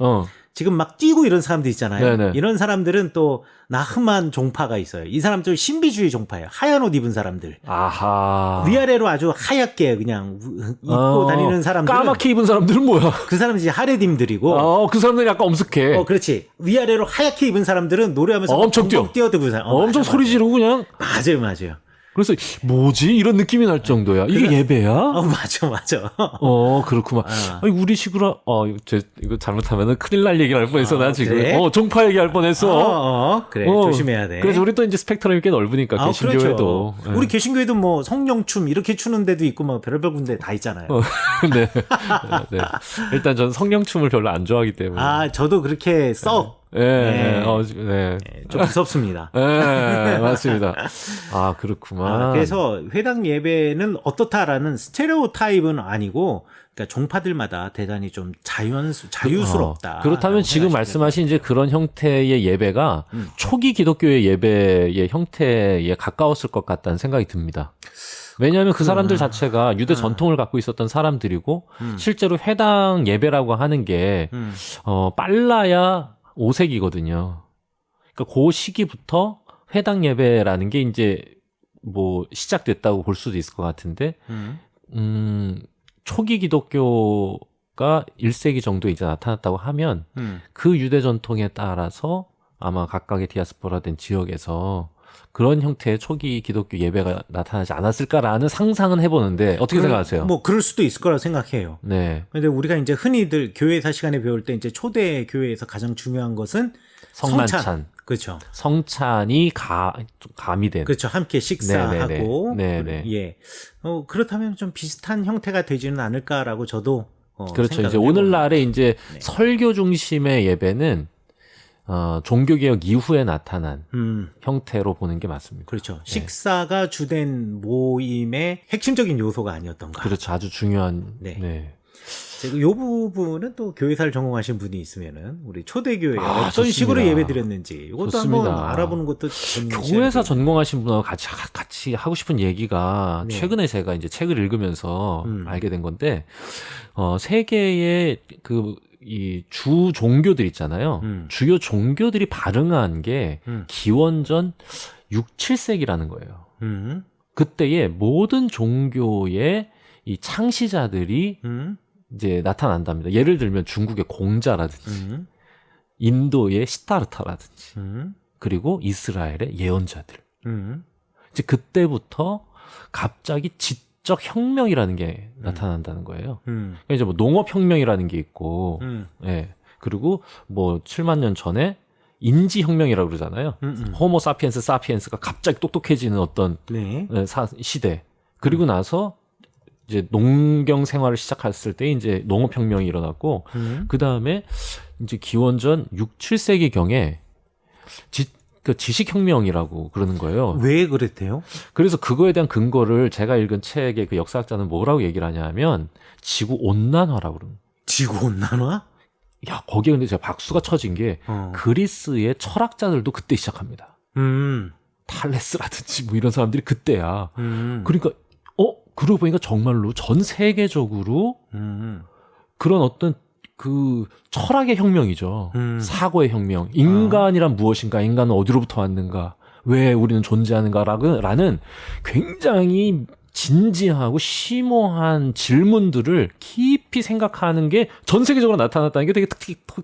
지금 막 뛰고 이런 사람들 있잖아요. 네네. 이런 사람들은 또 나흠한 종파가 있어요. 이 사람들 신비주의 종파예요. 하얀 옷 입은 사람들. 아하. 위아래로 아주 하얗게 그냥 입고 다니는 사람들은 까맣게 입은 사람들은 뭐야? 그 사람들이 이제 하레딤들이고. 그 사람들이 약간 엄숙해. 그렇지. 위아래로 하얗게 입은 사람들은 노래하면서 엄청 뛰어. 뛰어들고 사람. 엄청 맞아, 소리 맞아. 지르고 그냥. 맞아요. 그래서 뭐지? 이런 느낌이 날 정도야. 이게 예배야? 맞아. 그렇구만. 아니, 우리 식으로 이거 잘못하면은 큰일 날 얘기를 할 뻔했어. 나 지금. 그래? 종파 얘기할 뻔했어. 그래. 조심해야 돼. 그래서 우리 또 이제 스펙트럼이 꽤 넓으니까 개신교회도. 그렇죠. 우리 개신교회도 뭐 성령춤 이렇게 추는 데도 있고 뭐 별별 군데 다 있잖아요. 네. 일단 전 성령춤을 별로 안 좋아하기 때문에. 저도 그렇게 네. 좀 무섭습니다. 네, 맞습니다. 그렇구만. 그래서 회당 예배는 어떻다라는 스테레오 타입은 아니고, 그러니까 종파들마다 대단히 좀 자유스럽다. 그렇다면 지금 말씀하신 이제 그런 형태의 예배가 초기 기독교의 예배의 형태에 가까웠을 것 같다는 생각이 듭니다. 왜냐하면 그 사람들 자체가 유대 전통을 갖고 있었던 사람들이고, 실제로 회당 예배라고 하는 게, 빨라야 5세기거든요. 그러니까 그 시기부터 회당 예배라는 게 이제 뭐 시작됐다고 볼 수도 있을 것 같은데, 초기 기독교가 1세기 정도에 이제 나타났다고 하면, 그 유대 전통에 따라서 아마 각각의 디아스포라된 지역에서 그런 형태의 초기 기독교 예배가 나타나지 않았을까라는 상상은 해보는데 어떻게 생각하세요? 뭐 그럴 수도 있을 거라고 생각해요. 네. 근데 우리가 이제 흔히들 교회사 시간에 배울 때 이제 초대 교회에서 가장 중요한 것은 성만찬. 그렇죠. 성찬이 가미된. 그렇죠. 함께 식사하고. 네네. 예. 그렇다면 좀 비슷한 형태가 되지는 않을까라고 저도 그렇죠. 이제 오늘날의 이제 설교 중심의 예배는 종교개혁 이후에 나타난 형태로 보는 게 맞습니다. 그렇죠. 식사가 주된 모임의 핵심적인 요소가 아니었던가. 그렇죠. 아주 중요한. 네. 이 부분은 또 교회사를 전공하신 분이 있으면은 우리 초대교회 어떤 좋습니다. 식으로 예배드렸는지 이것도 좋습니다. 한번 알아보는 것도 교회사 전공하신 분하고 같이 하고 싶은 얘기가 최근에 제가 이제 책을 읽으면서 알게 된 건데 세계의 이 주 종교들 있잖아요. 주요 종교들이 발흥한 게 기원전 6, 7세기라는 거예요. 그때의 모든 종교의 이 창시자들이 이제 나타난답니다. 예를 들면 중국의 공자라든지 인도의 시타르타라든지 그리고 이스라엘의 예언자들. 이제 그때부터 갑자기 지적 혁명이라는 게 나타난다는 거예요. 그러니까 이제 뭐 농업혁명이라는 게 있고, 예. 그리고 뭐 7만 년 전에 인지혁명이라고 그러잖아요. 호모 사피엔스가 갑자기 똑똑해지는 어떤 시대. 그리고 나서 이제 농경 생활을 시작했을 때 이제 농업혁명이 일어났고, 그 다음에 이제 기원전 6, 7세기 경에 지식혁명이라고 그러는 거예요. 왜 그랬대요? 그래서 그거에 대한 근거를 제가 읽은 책의 그 역사학자는 뭐라고 얘기를 하냐면 지구 온난화라고 그러는. 지구 온난화? 야, 거기에 근데 제가 박수가 쳐진 게 그리스의 철학자들도 그때 시작합니다. 탈레스라든지 뭐 이런 사람들이 그때야. 그러니까 그러고 보니까 정말로 전 세계적으로 그런 어떤 그 철학의 혁명이죠. 사고의 혁명. 인간이란 무엇인가? 인간은 어디로부터 왔는가? 왜 우리는 존재하는가라는 굉장히 진지하고 심오한 질문들을 깊이 생각하는 게 전 세계적으로 나타났다는 게 되게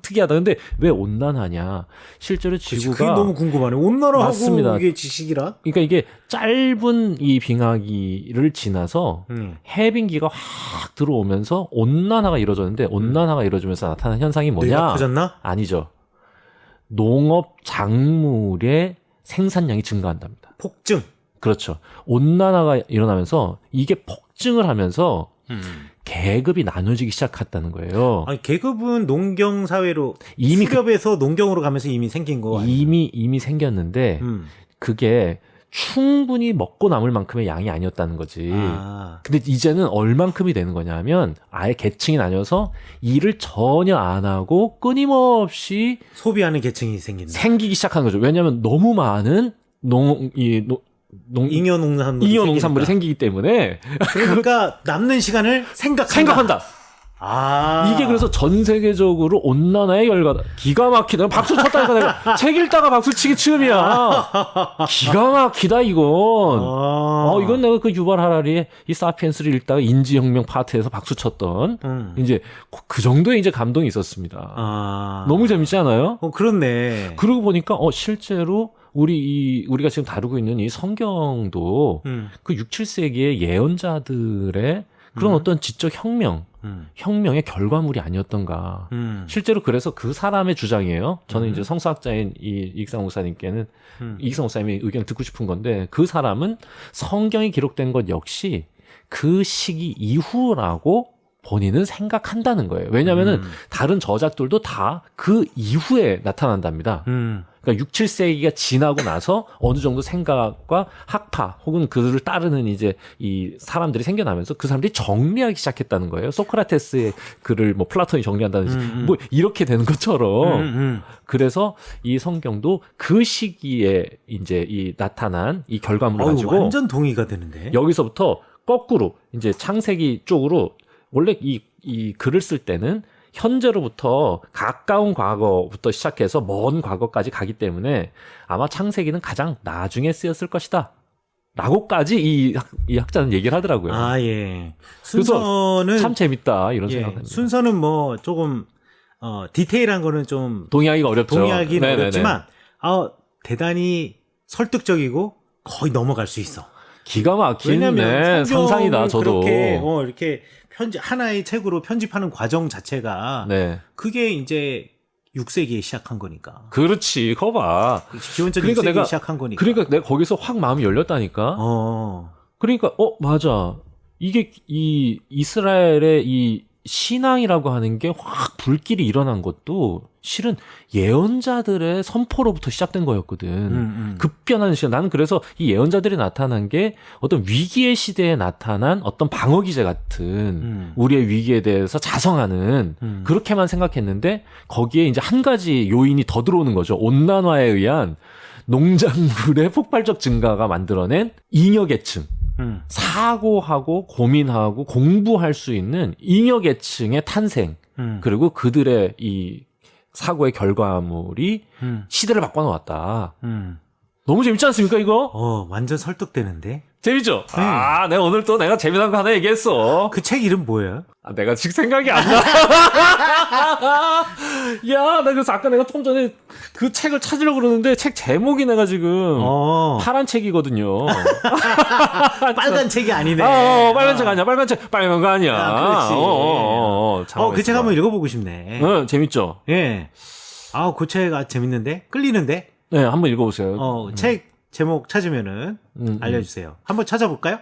특이하다. 근데 왜 온난화냐? 실제로 지구가 그게 너무 궁금하네. 온난화하고 맞습니다. 이게 지식이라? 그러니까 이게 짧은 이 빙하기를 지나서 해빙기가 확 들어오면서 온난화가 이루어졌는데 온난화가 이루어지면서 나타난 현상이 뭐냐? 뇌가 커졌나? 아니죠. 농업 작물의 생산량이 증가한답니다. 폭증. 그렇죠. 온난화가 일어나면서 이게 폭증을 하면서 계급이 나눠지기 시작했다는 거예요. 아니, 계급은 농경 사회로 이미 수렵에서 농경으로 가면서 이미 생긴 거 아니에요? 이미 생겼는데 그게 충분히 먹고 남을 만큼의 양이 아니었다는 거지. 아. 근데 이제는 얼만큼이 되는 거냐면 아예 계층이 나뉘어서 일을 전혀 안 하고 끊임없이 소비하는 계층이 생긴다. 생기기 시작한 거죠. 왜냐하면 너무 많은 잉여 농산물이 생기기 때문에 그러니까 남는 시간을 생각한다. 아. 이게 그래서 전 세계적으로 온난화의 결과다. 기가 막히다. 박수 쳤다니까 내가 책 읽다가 박수 치기 처음이야. 기가 막히다 이건. 이건 내가 그 유발 하라리의 이 사피엔스를 읽다가 인지혁명 파트에서 박수 쳤던 이제 그 정도의 이제 감동이 있었습니다. 너무 재밌지 않아요? 그렇네. 그러고 보니까 실제로 우리가 지금 다루고 있는 이 성경도 그 6, 7세기의 예언자들의 그런 어떤 지적 혁명의 결과물이 아니었던가. 실제로 그래서 그 사람의 주장이에요. 저는 이제 성서학자인 이익상 목사님께는 이익상 목사님의 의견을 듣고 싶은 건데 그 사람은 성경이 기록된 것 역시 그 시기 이후라고 본인은 생각한다는 거예요. 왜냐하면은 다른 저작들도 다 그 이후에 나타난답니다. 그러니까 6, 7세기가 지나고 나서 어느 정도 생각과 학파 혹은 그들을 따르는 이제 이 사람들이 생겨나면서 그 사람들이 정리하기 시작했다는 거예요. 소크라테스의 글을 뭐 플라톤이 정리한다든지 뭐 이렇게 되는 것처럼. 그래서 이 성경도 그 시기에 이제 이 나타난 이 결과물을 가지고 완전 동의가 되는데. 여기서부터 거꾸로 이제 창세기 쪽으로 원래 이 글을 쓸 때는 현재로부터 가까운 과거부터 시작해서 먼 과거까지 가기 때문에 아마 창세기는 가장 나중에 쓰였을 것이다. 라고까지 이 학자는 얘기를 하더라고요. 아, 예. 순서는 참 재밌다 이런 예, 생각합니다. 순서는 뭐 조금 디테일한 거는 좀 동의하기가 어렵죠. 동의하기는 네네네. 어렵지만 대단히 설득적이고 거의 넘어갈 수 있어. 기가 막힌 왜냐면 상상이다. 저도 그렇게 이렇게 하나의 책으로 편집하는 과정 자체가 그게 이제 6세기에 시작한 거니까. 그렇지. 그거 봐. 기원전 6세기에 시작한 거니까. 그러니까 내가 거기서 확 마음이 열렸다니까. 그러니까 맞아. 이게 이 이스라엘의 이 신앙이라고 하는 게 확 불길이 일어난 것도 실은 예언자들의 선포로부터 시작된 거였거든. 급변하는 시간. 나는 그래서 이 예언자들이 나타난 게 어떤 위기의 시대에 나타난 어떤 방어기제 같은 우리의 위기에 대해서 자성하는 그렇게만 생각했는데 거기에 이제 한 가지 요인이 더 들어오는 거죠. 온난화에 의한 농작물의 폭발적 증가가 만들어낸 잉여계층. 사고하고 고민하고 공부할 수 있는 잉여계층의 탄생 그리고 그들의 이 사고의 결과물이 시대를 바꿔놓았다. 너무 재밌지 않습니까 이거? 완전 설득되는데. 재밌죠? 내가 오늘 또 내가 재미난 거 하나 얘기했어. 그 책 이름 뭐예요? 내가 지금 생각이 안 나. 야, 나 그래서 아까 내가 좀 전에 그 책을 찾으려고 그러는데 책 제목이 내가 지금 파란 책이거든요. 빨간 책이 아니네. 빨간 책 아니야. 빨간 거 아니야. 그렇지. 그 책 한번 읽어보고 싶네. 재밌죠? 예. 그 책 재밌는데? 끌리는데? 네, 한번 읽어보세요. 책 제목 찾으면은 알려주세요. 한번 찾아볼까요?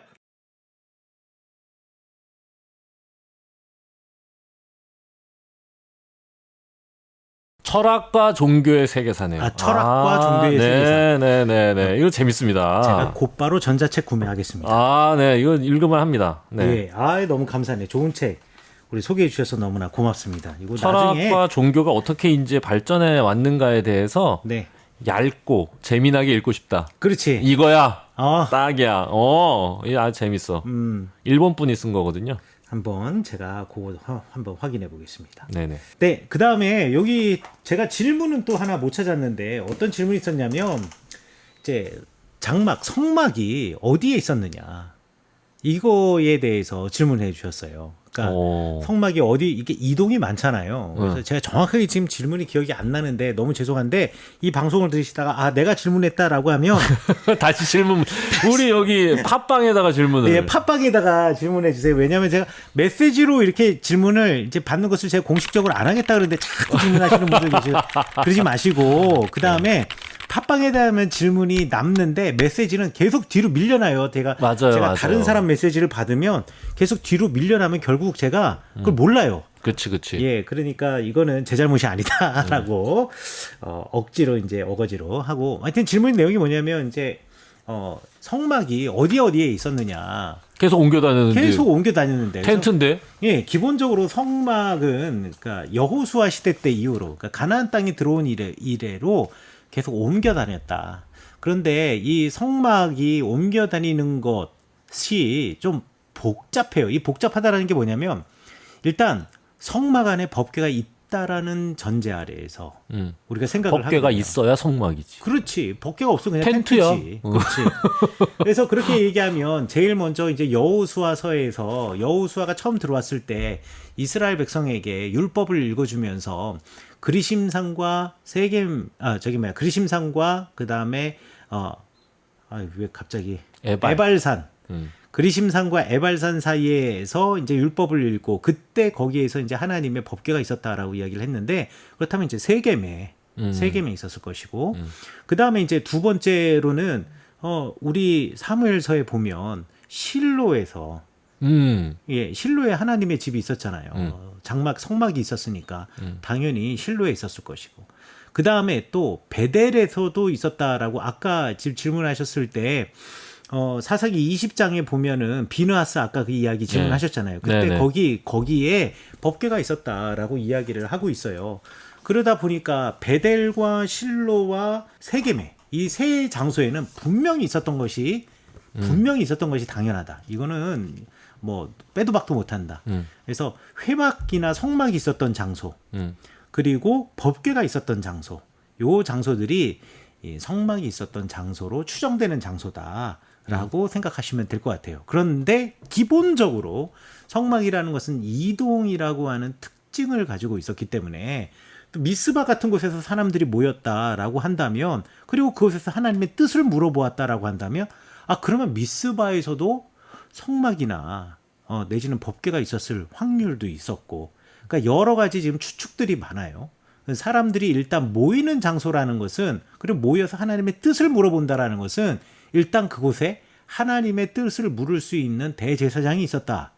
철학과 종교의 세계사네요. 철학과 종교의 세계사. 네네네. 이거 재밌습니다. 제가 곧바로 전자책 구매하겠습니다. 네. 이거 읽으면 합니다. 네. 예. 너무 감사하네. 좋은 책. 우리 소개해 주셔서 너무나 고맙습니다. 이거 철학과 나중에 종교가 어떻게 이제 발전해 왔는가에 대해서 얇고 재미나게 읽고 싶다. 그렇지. 이거야. 딱이야. 이거 아주 재밌어. 일본 분이 쓴 거거든요. 한번 제가 그거 한번 확인해 보겠습니다. 네네. 네, 그 다음에 여기 제가 질문은 또 하나 못 찾았는데 어떤 질문이 있었냐면 이제 성막이 어디에 있었느냐. 이거에 대해서 질문해 주셨어요. 그러니까 성막이 어디 이게 이동이 많잖아요. 그래서 제가 정확하게 지금 질문이 기억이 안 나는데 너무 죄송한데 이 방송을 들으시다가 아 내가 질문했다라고 하면 다시 질문. 우리 여기 팟빵에다가 질문을. 예, 팟빵에다가 질문해 주세요. 왜냐하면 제가 메시지로 이렇게 질문을 이제 받는 것을 제가 공식적으로 안 하겠다 그러는데 자꾸 질문하시는 분들 계시고 그러지 마시고 그 다음에 팟빵에 대한 질문이 남는데 메시지는 계속 뒤로 밀려나요. 제가 맞아요. 다른 사람 메시지를 받으면 계속 뒤로 밀려나면 결국 제가 그걸 몰라요. 그치. 예, 그러니까 이거는 제 잘못이 아니다라고 억지로 이제 어거지로 하고 하여튼 질문 내용이 뭐냐면 이제 성막이 어디에 있었느냐. 계속 옮겨 다녔는데. 계속 옮겨 다녔는데. 텐트인데? 예, 기본적으로 성막은 그러니까 여호수아 시대 때 이후로 그러니까 가나안 땅에 들어온 이래로 계속 옮겨 다녔다. 그런데 이 성막이 옮겨 다니는 것이 좀 복잡해요. 이 복잡하다라는 게 뭐냐면 일단 성막 안에 법궤가 있다라는 전제 아래에서 우리가 생각을 법궤가 하거든요. 있어야 성막이지. 그렇지. 법궤가 없으면 그냥 텐트야. 텐트지. 그렇지. 그래서 그렇게 얘기하면 제일 먼저 이제 여호수아서에서 여호수아가 처음 들어왔을 때 이스라엘 백성에게 율법을 읽어주면서 그리심산과 그리심산과 그 다음에 왜 갑자기 에발산. 그리심산과 에발산 사이에서 이제 율법을 읽고 그때 거기에서 이제 하나님의 법궤가 있었다라고 이야기를 했는데 그렇다면 이제 세겜에 있었을 것이고 그 다음에 이제 두 번째로는 우리 사무엘서에 보면 실로에서 예, 실로에 하나님의 집이 있었잖아요. 성막이 있었으니까 당연히 실로에 있었을 것이고 그 다음에 또 베델에서도 있었다라고 아까 지금 질문하셨을 때 사사기 20장에 보면은 비느하스 아까 그 이야기 질문하셨잖아요. 그때 네네. 거기에 법궤가 있었다라고 이야기를 하고 있어요. 그러다 보니까 베델과 실로와 세겜에 이 세 장소에는 분명히 있었던 것이 당연하다. 이거는 뭐 빼도 박도 못한다. 그래서 회막이나 성막이 있었던 장소 그리고 법궤가 있었던 장소 요 장소들이 이 성막이 있었던 장소로 추정되는 장소다라고 생각하시면 될 것 같아요. 그런데 기본적으로 성막이라는 것은 이동이라고 하는 특징을 가지고 있었기 때문에 또 미스바 같은 곳에서 사람들이 모였다라고 한다면 그리고 그곳에서 하나님의 뜻을 물어보았다라고 한다면 그러면 미스바에서도 성막이나 내지는 법궤가 있었을 확률도 있었고 그러니까 여러 가지 지금 추측들이 많아요. 사람들이 일단 모이는 장소라는 것은 그리고 모여서 하나님의 뜻을 물어본다라는 것은 일단 그곳에 하나님의 뜻을 물을 수 있는 대제사장이 있었다.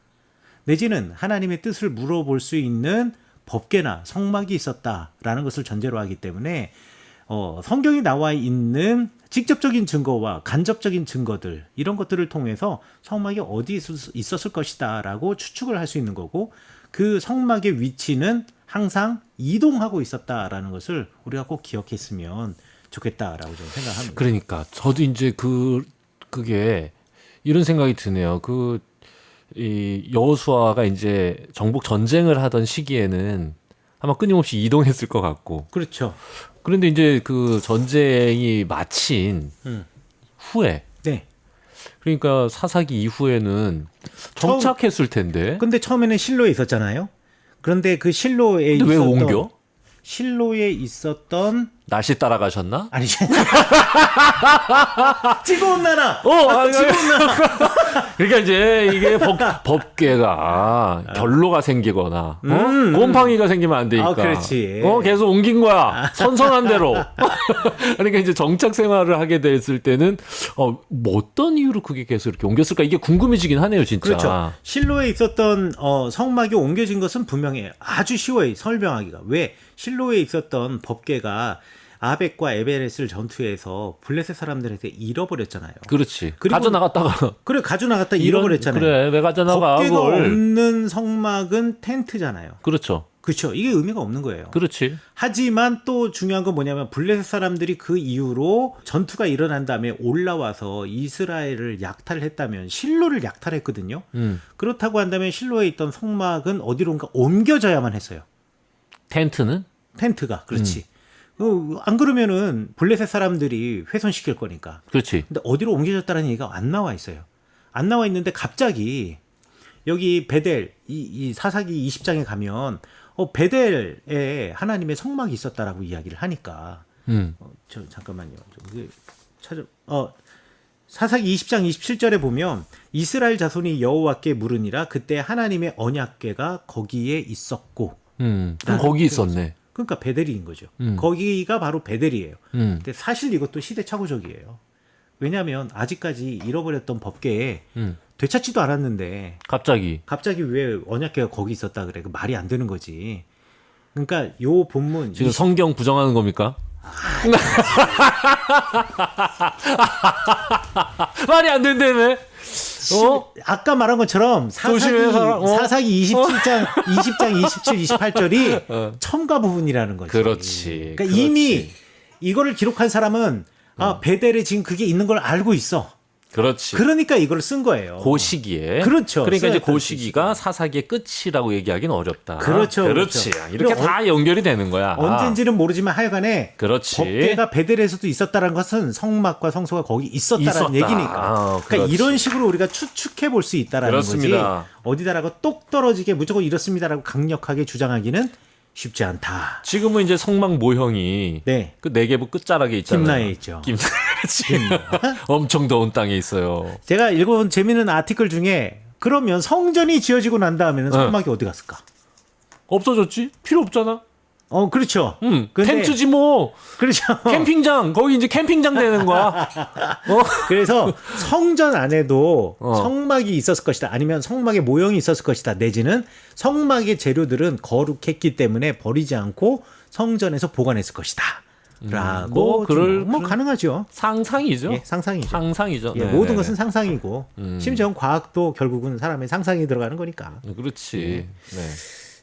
내지는 하나님의 뜻을 물어볼 수 있는 법궤나 성막이 있었다라는 것을 전제로 하기 때문에 성경에 나와 있는 직접적인 증거와 간접적인 증거들 이런 것들을 통해서 성막이 어디 있었을 것이다라고 추측을 할 수 있는 거고 그 성막의 위치는 항상 이동하고 있었다라는 것을 우리가 꼭 기억했으면 좋겠다라고 저는 생각합니다. 그러니까 저도 이제 그게 이런 생각이 드네요. 이 여호수아가 이제 정복 전쟁을 하던 시기에는 아마 끊임없이 이동했을 것 같고. 그렇죠. 그런데 이제 그 전쟁이 마친 후에 네. 그러니까 사사기 이후에는 정착했을 텐데. 근데 처음에는 실로에 있었잖아요. 그런데 그 실로에 근데 왜 있었던 옮겨? 실로에 있었던 날씨 따라가셨나? 아니 찍어온 나라. 찍어온 나라. 그러니까 이제 이게 법궤가 결로가 생기거나 곰팡이가 생기면 안 되니까. 그렇지. 계속 옮긴 거야. 선선한 대로. 그러니까 이제 정착 생활을 하게 됐을 때는 뭐 어떤 이유로 그게 계속 이렇게 옮겼을까 이게 궁금해지긴 하네요, 진짜. 그렇죠. 실로에 있었던 성막이 옮겨진 것은 분명히 아주 쉬워요. 설명하기가. 왜? 실로에 있었던 법궤가 아벡과 에베렛을 전투에서 블레셋 사람들한테 잃어버렸잖아요. 그렇지. 그리고 가져나갔다가. 그래, 가져나갔다 잃어버렸잖아요. 그래, 왜 가져나가? 법궤가 그걸. 없는 성막은 텐트잖아요. 그렇죠. 그렇죠. 이게 의미가 없는 거예요. 그렇지. 하지만 또 중요한 건 뭐냐면 블레셋 사람들이 그 이후로 전투가 일어난 다음에 올라와서 이스라엘을 약탈했다면 실로를 약탈했거든요. 그렇다고 한다면 실로에 있던 성막은 어디론가 옮겨져야만 했어요. 텐트는? 텐트가. 그렇지. 안 그러면은 블레셋 사람들이 훼손시킬 거니까. 그렇지. 근데 어디로 옮겨졌다는 얘기가 안 나와 있어요. 안 나와 있는데 갑자기 여기 베델 이 사사기 20장에 가면 베델에 하나님의 성막이 있었다라고 이야기를 하니까 저 잠깐만요. 사사기 20장 27절에 보면 이스라엘 자손이 여호와께 물으니라 그때 하나님의 언약궤가 거기에 있었고. 그럼 거기 있었네. 그러니까 베델인 거죠. 거기가 바로 베델이에요. 근데 사실 이것도 시대착오적이에요. 왜냐하면 아직까지 잃어버렸던 법궤에 되찾지도 않았는데 갑자기 왜 언약궤가 거기 있었다 그래? 그 말이 안 되는 거지. 그러니까 요 본문 지금 성경 부정하는 겁니까? 말이 안 된다며? 아까 말한 것처럼 사사기 27장 27, 28절이 첨가 부분이라는 거지. 그렇지. 그러니까 이미 이거를 기록한 사람은 베델에 지금 그게 있는 걸 알고 있어. 그렇지. 그러니까 이걸 쓴 거예요. 그 시기에. 그렇죠. 그러니까 이제 그 시기가 사사기의 끝이라고 얘기하기는 어렵다. 그렇죠. 그렇지. 그렇죠. 이렇게 다 연결이 되는 거야. 언젠지는 모르지만 하여간에 그렇지. 법궤가 베델에서도 있었다는 것은 성막과 성소가 거기 있었다는 얘기니까. 그러니까 그렇지. 이런 식으로 우리가 추측해 볼 수 있다라는 그렇습니다. 거지. 어디다라고 똑 떨어지게 무조건 이렇습니다라고 강력하게 주장하기는 쉽지 않다. 지금은 이제 성막 모형이 네. 그 네개부 끝자락에 있잖아요. 김라에 있죠. 엄청 더운 땅에 있어요. 제가 읽어본 재미있는 아티클 중에 그러면 성전이 지어지고 난 다음에는 성막이 어디 갔을까? 없어졌지? 필요 없잖아. 그렇죠. 근데- 텐트지 뭐. 그렇죠. 캠핑장. 거기 이제 캠핑장 되는 거야. 그래서 성전 안에도 어. 성막이 있었을 것이다. 아니면 성막의 모형이 있었을 것이다. 내지는 성막의 재료들은 거룩했기 때문에 버리지 않고 성전에서 보관했을 것이다. 라고 뭐 가능하죠. 상상이죠. 예, 상상이죠. 상상이죠. 예, 네, 모든 네, 것은 상상이고 심지어 과학도 결국은 사람의 상상이 들어가는 거니까. 그렇지. 네.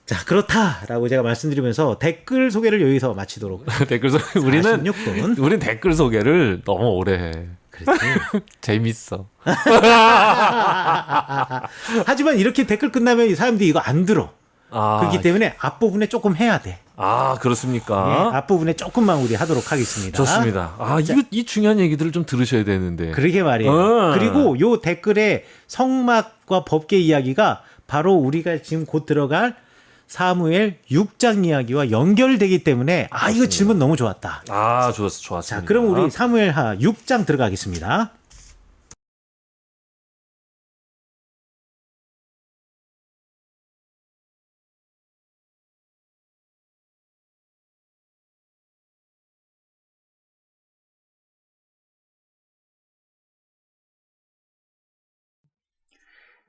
자, 그렇다라고 제가 말씀드리면서 댓글 소개를 여기서 마치도록. 댓글 소개 우리는 46분. 우린 댓글 소개를 너무 오래 해. 그렇지. 재밌어. 하지만 이렇게 댓글 끝나면 이 사람들이 이거 안 들어. 아, 그렇기 때문에 앞부분에 조금 해야 돼. 그렇습니까? 예, 앞부분에 조금만 우리 하도록 하겠습니다. 좋습니다. 이 중요한 얘기들을 좀 들으셔야 되는데. 그러게 말이에요. 그리고 요 댓글에 성막과 법계 이야기가 바로 우리가 지금 곧 들어갈 사무엘 6장 이야기와 연결되기 때문에 이거 질문 너무 좋았다. 좋았습니다. 자, 그럼 우리 사무엘하 6장 들어가겠습니다.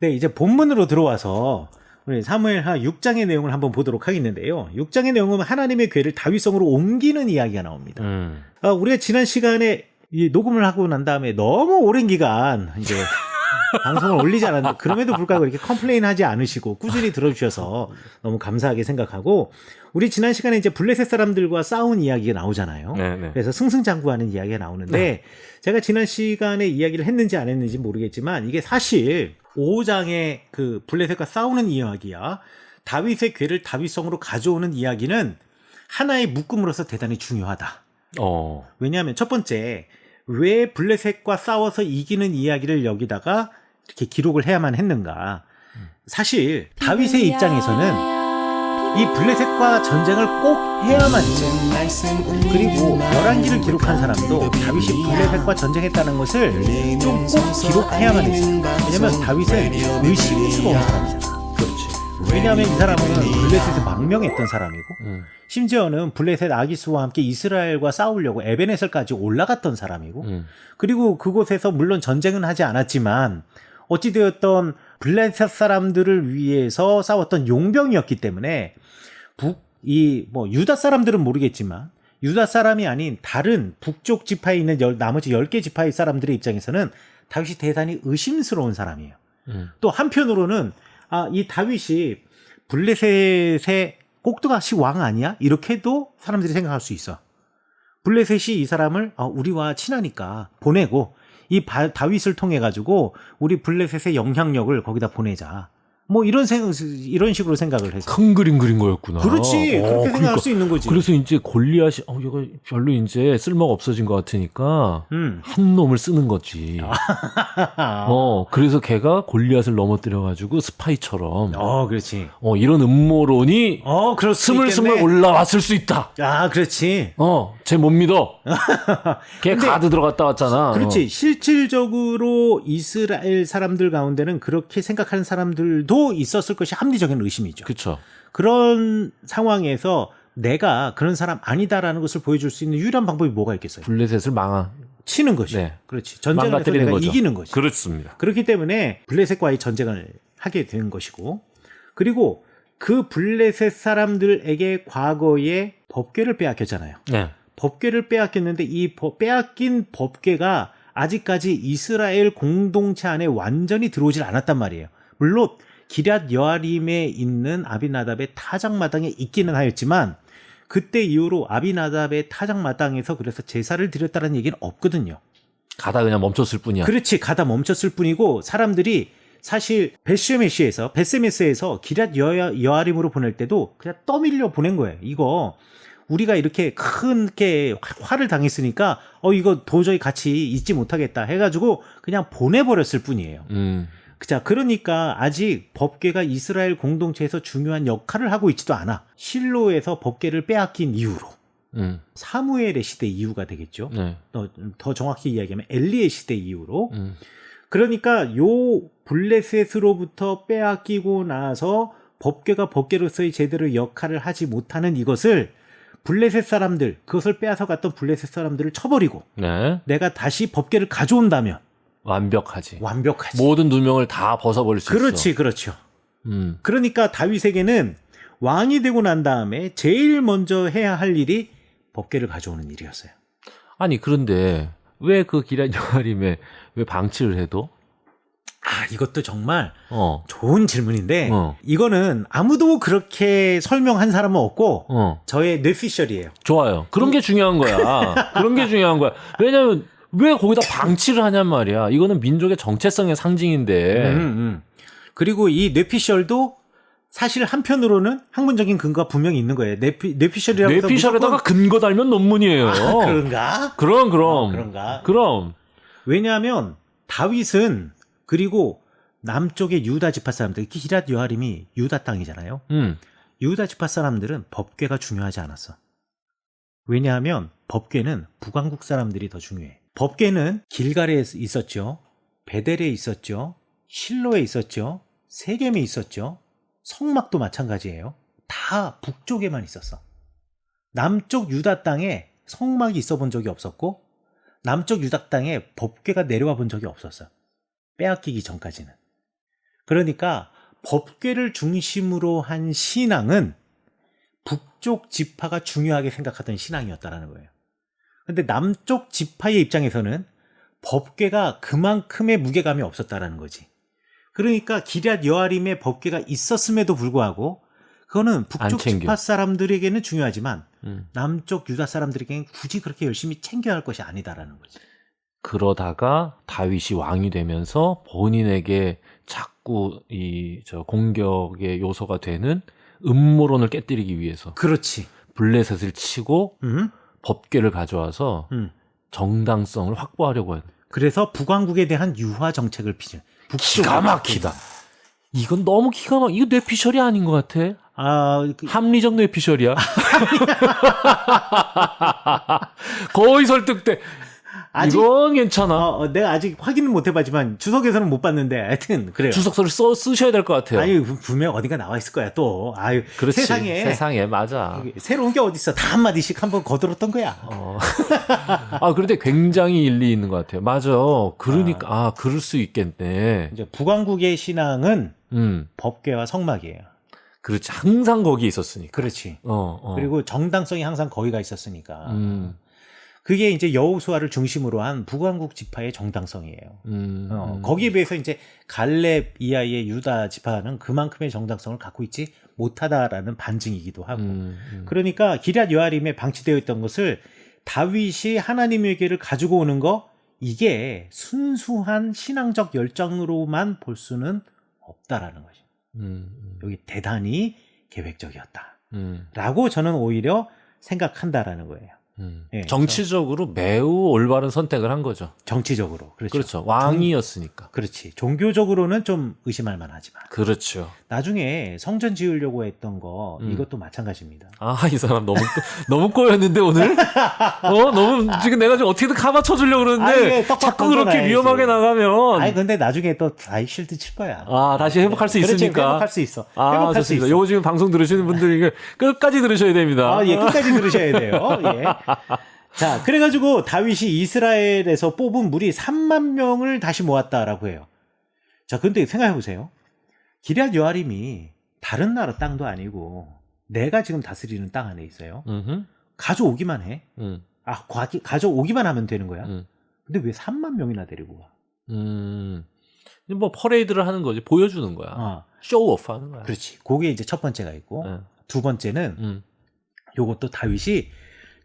네, 이제 본문으로 들어와서 우리 사무엘하 6장의 내용을 한번 보도록 하겠는데요. 6장의 내용은 하나님의 궤를 다윗성으로 옮기는 이야기가 나옵니다. 우리가 지난 시간에 이 녹음을 하고 난 다음에 너무 오랜 기간 이제 방송을 올리지 않았는데 그럼에도 불구하고 이렇게 컴플레인하지 않으시고 꾸준히 들어주셔서 너무 감사하게 생각하고 우리 지난 시간에 이제 블레셋 사람들과 싸운 이야기가 나오잖아요. 네네. 그래서 승승장구하는 이야기가 나오는데 제가 지난 시간에 이야기를 했는지 안 했는지 모르겠지만 이게 사실 5장의 그 블레셋과 싸우는 이야기야 다윗의 궤를 다윗성으로 가져오는 이야기는 하나의 묶음으로서 대단히 중요하다. 왜냐하면 첫 번째 왜 블레셋과 싸워서 이기는 이야기를 여기다가 이렇게 기록을 해야만 했는가. 사실 다윗의 입장에서는 이 블레셋과 전쟁을 꼭 해야만 했어요. 그리고 열왕기를 기록한 사람도 다윗이 블레셋과 전쟁했다는 것을 좀 꼭 기록해야만 했어요. 왜냐면 다윗은 의심스러운 사람이잖아. 그렇지. 왜냐하면 이 사람은 블레셋에 망명했던 사람이고 심지어는 블레셋 아기스와 함께 이스라엘과 싸우려고 에베네셀까지 올라갔던 사람이고 그리고 그곳에서 물론 전쟁은 하지 않았지만 어찌되었던 블레셋 사람들을 위해서 싸웠던 용병이었기 때문에 유다 사람들은 모르겠지만 유다 사람이 아닌 다른 북쪽 지파에 있는 나머지 10개 지파의 사람들의 입장에서는 다윗이 대단히 의심스러운 사람이에요. 또 한편으로는 이 다윗이 블레셋의 꼭두가시 왕 아니야? 이렇게도 사람들이 생각할 수 있어. 블레셋이 이 사람을 우리와 친하니까 보내고 이 다윗을 통해 가지고 우리 블레셋의 영향력을 거기다 보내자. 뭐 이런 식으로 생각을 해서. 큰 그림 그린 거였구나. 그렇지. 그렇게 생각할 수 있는 거지. 그래서 이제 골리앗이 이거 별로 이제 쓸모가 없어진 것 같으니까 한 놈을 쓰는 거지. 그래서 걔가 골리앗을 넘어뜨려 가지고 스파이처럼. 그렇지. 이런 음모론이 그럴 수 스물스물 있겠네. 올라왔을 수 있다. 그렇지. 쟤 못 믿어. 걔 가드 들어갔다 왔잖아. 그렇지. 실질적으로 이스라엘 사람들 가운데는 그렇게 생각하는 사람들도 있었을 것이 합리적인 의심이죠. 그렇죠. 그런 상황에서 내가 그런 사람 아니다라는 것을 보여줄 수 있는 유일한 방법이 뭐가 있겠어요? 블레셋을 치는 것이. 네. 그렇지. 전쟁에서 망가뜨리는 내가 거죠. 이기는 것이. 그렇습니다. 그렇기 때문에 블레셋과의 전쟁을 하게 된 것이고, 그리고 그 블레셋 사람들에게 과거에 법궤를 빼앗겼잖아요. 네. 법궤를 빼앗겼는데 이 빼앗긴 법궤가 아직까지 이스라엘 공동체 안에 완전히 들어오질 않았단 말이에요. 물론 기럇 여아림에 있는 아비나답의 타작마당에 있기는 하였지만 그때 이후로 아비나답의 타작마당에서 그래서 제사를 드렸다는 얘기는 없거든요. 가다 그냥 멈췄을 뿐이야. 그렇지. 가다 멈췄을 뿐이고 사람들이 사실 베세메스에서 기럇 여아림으로 보낼 때도 그냥 떠밀려 보낸 거예요. 이거 우리가 이렇게 큰 화를 당했으니까 이거 도저히 같이 있지 못하겠다 해가지고 그냥 보내버렸을 뿐이에요. 자, 그러니까 아직 법궤가 이스라엘 공동체에서 중요한 역할을 하고 있지도 않아. 실로에서 법궤를 빼앗긴 이후로 사무엘의 시대 이후가 되겠죠. 네. 더 정확히 이야기하면 엘리의 시대 이후로. 그러니까 요 블레셋으로부터 빼앗기고 나서 법궤가 법궤로서의 제대로 역할을 하지 못하는 이것을 블레셋 사람들, 그것을 빼앗아 갔던 블레셋 사람들을 쳐버리고 네. 내가 다시 법궤를 가져온다면 완벽하지. 모든 누명을 다 벗어버릴 수 그렇지, 있어. 그렇죠. 그러니까 다윗에게는 왕이 되고 난 다음에 제일 먼저 해야 할 일이 법궤를 가져오는 일이었어요. 아니 그런데 왜 그 기럇 여아림에 왜 방치를 해도? 이것도 정말 좋은 질문인데 이거는 아무도 그렇게 설명한 사람은 없고 저의 뇌피셜이에요. 좋아요. 그런 게 중요한 거야. 그런 게 중요한 거야. 왜냐면 왜 거기다 방치를 하냔 말이야. 이거는 민족의 정체성의 상징인데. 그리고 이 뇌피셜도 사실 한편으로는 학문적인 근거가 분명히 있는 거예요. 뇌피셜이라고 해서 뇌피셜에다가 근거 달면 논문이에요. 그런가? 그럼. 그런가? 그럼. 왜냐하면 다윗은 그리고 남쪽의 유다 지파 사람들, 기럇 여아림이 유다 땅이잖아요. 유다 지파 사람들은 법궤가 중요하지 않았어. 왜냐하면 법궤는 북왕국 사람들이 더 중요해. 법궤는 길갈에 있었죠. 베델에 있었죠. 실로에 있었죠. 세겜에 있었죠. 성막도 마찬가지예요. 다 북쪽에만 있었어. 남쪽 유다 땅에 성막이 있어 본 적이 없었고 남쪽 유다 땅에 법궤가 내려와 본 적이 없었어. 빼앗기기 전까지는. 그러니까 법궤를 중심으로 한 신앙은 북쪽 지파가 중요하게 생각하던 신앙이었다라는 거예요. 근데 남쪽 지파의 입장에서는 법궤가 그만큼의 무게감이 없었다라는 거지. 그러니까 기럇 여아림에 법궤가 있었음에도 불구하고 그거는 북쪽 지파 사람들에게는 중요하지만 남쪽 유다 사람들에게는 굳이 그렇게 열심히 챙겨야 할 것이 아니다라는 거지. 그러다가 다윗이 왕이 되면서 본인에게 자꾸 공격의 요소가 되는 음모론을 깨뜨리기 위해서. 그렇지. 블레셋을 치고 법궤를 가져와서 정당성을 확보하려고 해. 그래서 북왕국에 대한 유화 정책을 피죠. 기가 막히다. 이건 너무 기가 막. 이거 뇌피셜이 아닌 것 같아. 합리적 뇌피셜이야. 거의 설득돼. 이건 괜찮아. 내가 아직 확인은 못 해봤지만 주석에서는 못 봤는데 하여튼 그래요. 주석서를 쓰셔야 될 것 같아요. 아유 분명 어딘가 나와 있을 거야 또. 아유 그렇지. 세상에 맞아. 새로운 게 어딨어. 다 한마디씩 한번 거들었던 거야. 그런데 굉장히 일리 있는 것 같아요. 맞아. 그러니까 그럴 수 있겠네. 이제 북왕국의 신앙은 법궤와 성막이에요. 그렇지. 항상 거기 있었으니까. 그렇지. 그리고 정당성이 항상 거기가 있었으니까. 그게 이제 여호수아를 중심으로 한 북왕국 지파의 정당성이에요. 거기에 비해서 이제 갈렙 이하의 유다 지파는 그만큼의 정당성을 갖고 있지 못하다라는 반증이기도 하고. 그러니까 기럇 여아림에 방치되어 있던 것을 다윗이 하나님에게를 가지고 오는 거, 이게 순수한 신앙적 열정으로만 볼 수는 없다라는 거죠. 여기 대단히 계획적이었다. 음. 라고 저는 오히려 생각한다라는 거예요. 예, 정치적으로 매우 올바른 선택을 한 거죠. 정치적으로. 그렇죠. 그렇죠. 왕이었으니까. 그렇지. 종교적으로는 좀 의심할 만하지만. 그렇죠. 나중에 성전 지으려고 했던 거 이것도 마찬가지입니다. 아, 이 사람 너무 꼬였는데 오늘? 너무 지금 내가 지금 어떻게든 카바 쳐주려고 그러는데 자꾸 그렇게 위험하게 나가면. 아니 근데 나중에 또 다이 실드 칠 거야. 아, 다시 회복할 수 그렇지, 있으니까. 회복할 수 있어. 아, 회복할 수 좋습니다. 있어. 요거 지금 방송 들으시는 분들이 이게 끝까지 들으셔야 됩니다. 예, 끝까지 들으셔야 돼요. 예. 자, 그래가지고 다윗이 이스라엘에서 뽑은 무리 3만 명을 다시 모았다라고 해요. 자, 근데 생각해보세요. 기럇 여아림이 다른 나라 땅도 아니고 내가 지금 다스리는 땅 안에 있어요. 가져오기만 해. 가져오기만 하면 되는 거야. 근데 왜 3만 명이나 데리고 가? 뭐 퍼레이드를 하는 거지. 보여주는 거야. 쇼오프 하는 거야. 그렇지. 그게 이제 첫 번째가 있고 두 번째는 요것도 다윗이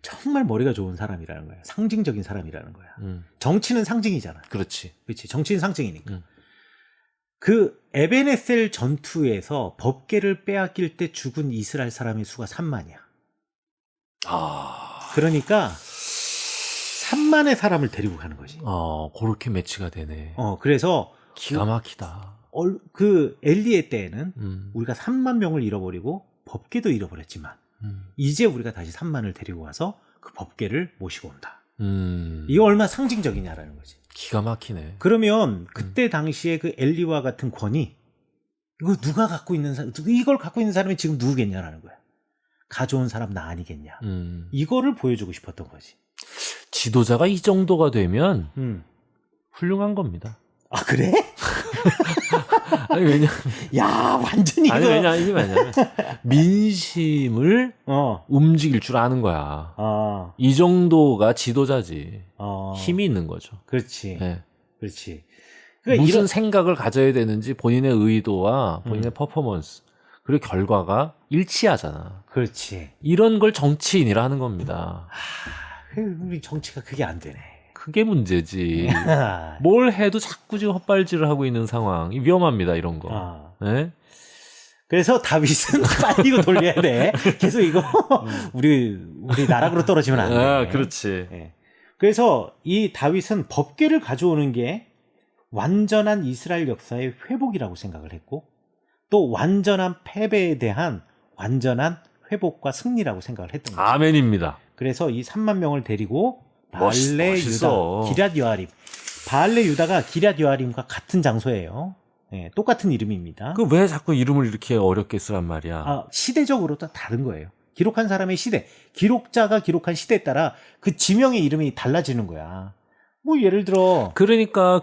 정말 머리가 좋은 사람이라는 거야. 상징적인 사람이라는 거야. 정치는 상징이잖아. 그렇지. 그렇지. 정치는 상징이니까. 그 에베네셀 전투에서 법궤를 빼앗길 때 죽은 이스라엘 사람의 수가 3만이야. 그러니까 3만의 사람을 데리고 가는 거지. 그렇게 매치가 되네. 그래서 기가 막히다. 그 엘리의 때에는 우리가 3만 명을 잃어버리고 법궤도 잃어버렸지만 이제 우리가 다시 3만을 데리고 와서 그 법궤를 모시고 온다. 이거 얼마나 상징적이냐라는 거지. 기가 막히네. 그러면 그때 당시에 그 엘리와 같은 권위, 이거 누가 갖고 있는 사람, 이걸 갖고 있는 사람이 지금 누구겠냐라는 거야. 가져온 사람 나 아니겠냐. 이거를 보여주고 싶었던 거지. 지도자가 이 정도가 되면 훌륭한 겁니다. 아, 그래? 아니, 왜냐. 야, 완전히 아니, 이거. 이게 왜냐면 민심을 움직일 줄 아는 거야. 이 정도가 지도자지. 힘이 있는 거죠. 그렇지. 네. 그렇지. 그러니까 무슨 생각을 가져야 되는지 본인의 의도와 본인의 퍼포먼스 그리고 결과가 일치하잖아. 그렇지. 이런 걸 정치인이라 하는 겁니다. 우리 정치가 그게 안 되네. 그게 문제지. 뭘 해도 자꾸 지금 헛발질을 하고 있는 상황. 위험합니다, 이런 거. 네? 그래서 다윗은 빨리 이거 돌려야 돼. 계속 이거 우리 나락으로 떨어지면 안 돼. 그렇지. 네. 그래서 이 다윗은 법궤를 가져오는 게 완전한 이스라엘 역사의 회복이라고 생각을 했고 또 완전한 패배에 대한 완전한 회복과 승리라고 생각을 했던 거죠. 아멘입니다. 그래서 이 3만 명을 데리고 바알레 멋있어. 유다, 기럇 여아림. 바알레 유다가 기럇 여아림과 같은 장소예요. 네, 똑같은 이름입니다. 그 왜 자꾸 이름을 이렇게 어렵게 쓰란 말이야? 시대적으로 또 다른 거예요. 기록한 사람의 시대, 기록자가 기록한 시대에 따라 그 지명의 이름이 달라지는 거야. 뭐 예를 들어 그러니까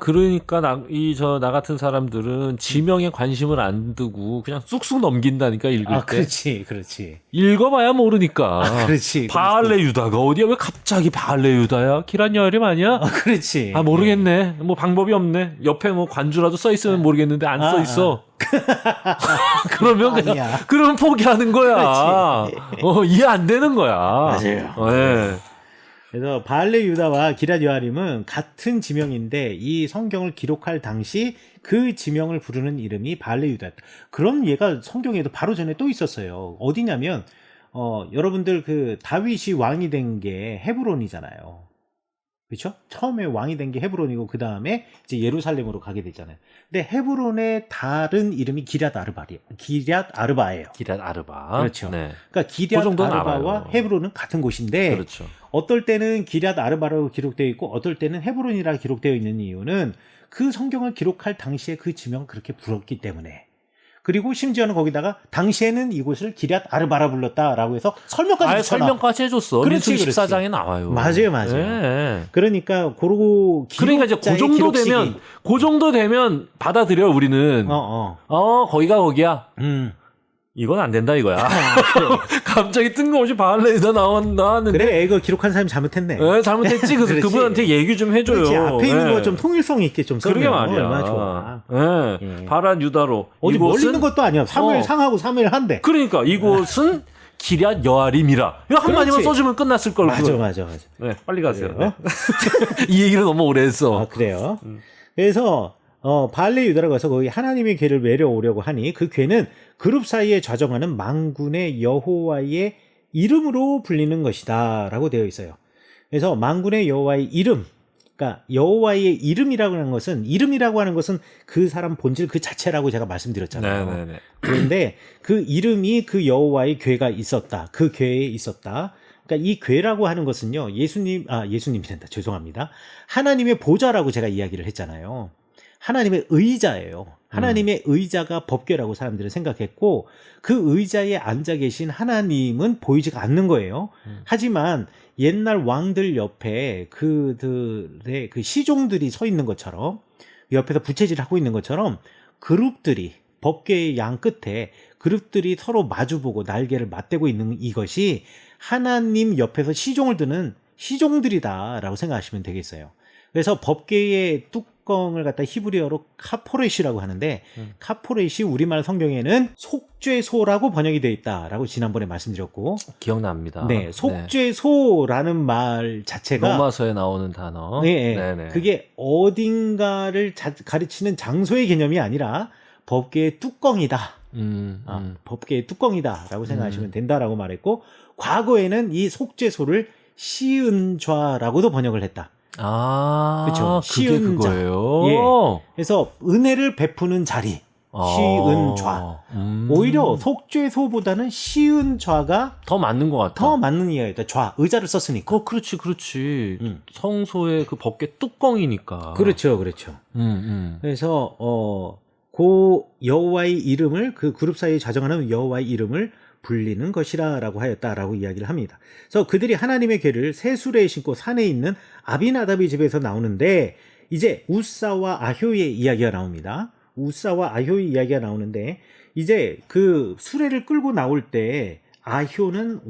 나 같은 사람들은 지명에 관심을 안 두고 그냥 쑥쑥 넘긴다니까 읽을 때. 그렇지. 읽어봐야 모르니까. 그렇지. 바알레 유다가 어디야? 왜 갑자기 바알레 유다야? 기럇 여아림 아니야? 그렇지. 모르겠네. 뭐 방법이 없네. 옆에 뭐 관주라도 써 있으면 모르겠는데 안 써 있어. 그러면 그냥 그러면 포기하는 거야. 이해 안 되는 거야. 맞아요. 네. 그래서 바알레 유다와 기럇 여아림은 같은 지명인데 이 성경을 기록할 당시 그 지명을 부르는 이름이 바알레 유다였다. 그런 예가 성경에도 바로 전에 또 있었어요. 어디냐면 여러분들 그 다윗이 왕이 된 게 헤브론이잖아요. 그렇죠? 처음에 왕이 된 게 헤브론이고 그 다음에 이제 예루살렘으로 가게 되잖아요. 근데 헤브론의 다른 이름이 기럇 아르바예요. 기럇 아르바. 그렇죠. 네. 그러니까 기럇 아르바와 알아요. 헤브론은 같은 곳인데, 그렇죠. 어떨 때는 기럇 아르바라고 기록되어 있고, 어떨 때는 헤브론이라 기록되어 있는 이유는 그 성경을 기록할 당시에 그 지명을 그렇게 불렀기 때문에. 그리고 심지어는 거기다가 당시에는 이곳을 기럇 아르바라 불렀다라고 해서 설명까지 붙여놔. 설명까지 해줬어. 민수기 14장에 나와요. 맞아요. 네. 그러니까 그러니까 이제 그 정도 되면 받아들여 우리는. 거기가 거기야. 이건 안 된다 이거야. 갑자기 뜬금없이 바알레 유다 나왔는데. 그래, 이거 기록한 사람이 잘못했네. 네, 잘못했지. 그분한테 얘기 좀 해줘요. 그렇지, 앞에 있는 거 좀 통일성 있게 좀 써면 그러게 말이야. 얼마나 좋아. 네. 바란 유다로. 어디 멀리 있는 것도 아니야. 사무엘 상하고 사무엘 한대. 그러니까 이곳은 기럇 여아림이라. 이거 한마디만 써주면 끝났을 걸. 맞아. 네, 빨리 가세요. 이 얘기를 너무 오래 했어. 그래요. 그래서 발레 유다라고 해서 거기 하나님의 궤를 내려오려고 하니 그 궤는 그룹 사이에 좌정하는 만군의 여호와의 이름으로 불리는 것이다라고 되어 있어요. 그래서 만군의 여호와의 이름, 그러니까 여호와의 이름이라고 하는 것은 그 사람 본질 그 자체라고 제가 말씀드렸잖아요. 네네네. 그런데 그 이름이 그 여호와의 궤가 있었다. 그 궤에 있었다. 그러니까 이 궤라고 하는 것은요. 예수님이란다. 죄송합니다. 하나님의 보좌라고 제가 이야기를 했잖아요. 하나님의 의자예요. 하나님의 의자가 법궤라고 사람들은 생각했고 그 의자에 앉아 계신 하나님은 보이지가 않는 거예요. 하지만 옛날 왕들 옆에 그들의 그 시종들이 서 있는 것처럼 옆에서 부채질을 하고 있는 것처럼 그룹들이 법궤의 양 끝에 그룹들이 서로 마주보고 날개를 맞대고 있는 이것이 하나님 옆에서 시종을 드는 시종들이다라고 생각하시면 되겠어요. 그래서 법궤의 뚜껑을 갖다 히브리어로 카포렛이라고 하는데 카포렛이 우리말 성경에는 속죄소라고 번역이 되어 있다라고 지난번에 말씀드렸고 기억납니다. 네, 속죄소라는 말 자체가 로마서에 나오는 단어. 네, 네네. 그게 어딘가를 가르치는 장소의 개념이 아니라 법궤의 뚜껑이다. 법궤의 뚜껑이다라고 생각하시면 된다라고 말했고 과거에는 이 속죄소를 시은좌라고도 번역을 했다. 그렇죠. 그게 시은자. 그거예요. 예. 그래서 은혜를 베푸는 자리. 시은좌. 오히려 속죄소보다는 시은좌가 더 맞는 것 같아. 더 맞는 이야기다. 좌 의자를 썼으니까. 그렇지. 성소의 그 법궤 뚜껑이니까. 그렇죠. 그래서 그 여호와의 이름을 그 그룹 사이에 좌정하는 여호와의 이름을 불리는 것이라고 하였다라고 이야기를 합니다. 그래서 그들이 하나님의 궤를 새 수레에 신고 산에 있는 아비나답의 집에서 나오는데 이제 우사와 아효의 이야기가 나옵니다. 우사와 아효의 이야기가 나오는데 이제 그 수레를 끌고 나올 때 아효는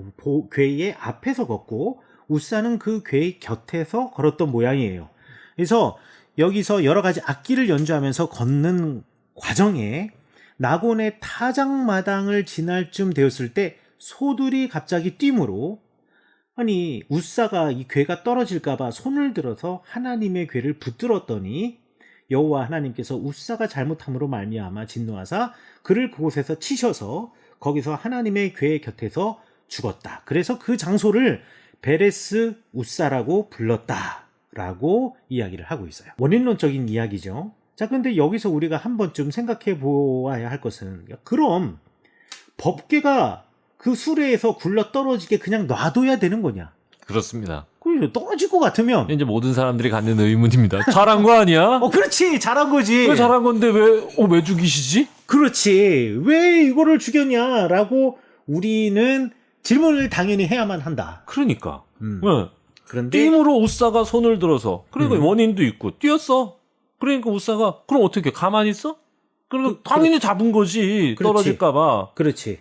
궤의 앞에서 걷고 우사는 그 궤의 곁에서 걸었던 모양이에요. 그래서 여기서 여러 가지 악기를 연주하면서 걷는 과정에 나곤의 타작마당을 지날 쯤 되었을 때 소들이 갑자기 뛰므로 아니 우사가 이 궤가 떨어질까봐 손을 들어서 하나님의 궤를 붙들었더니 여호와 하나님께서 우사가 잘못함으로 말미암아 진노하사 그를 그곳에서 치셔서 거기서 하나님의 궤 곁에서 죽었다. 그래서 그 장소를 베레스 우사라고 불렀다라고 이야기를 하고 있어요. 원인론적인 이야기죠. 자, 근데 여기서 우리가 한 번쯤 생각해 보아야 할 것은 그럼 법궤가 그 수레에서 굴러 떨어지게 그냥 놔둬야 되는 거냐? 그렇습니다. 떨어질 것 같으면 이제 모든 사람들이 갖는 의문입니다. 잘한 거 아니야? 그렇지 잘한 거지. 왜 잘한 건데 왜 죽이시지? 그렇지 왜 이거를 죽였냐라고 우리는 질문을 당연히 해야만 한다. 그러니까. 네. 그런데 뛰므로 우사가 손을 들어서 그러니까 원인도 있고 뛰었어. 그러니까 우사가 그럼 어떻게 가만히 있어? 그러니까 당연히 잡은 거지. 그렇지. 떨어질까봐. 그렇지.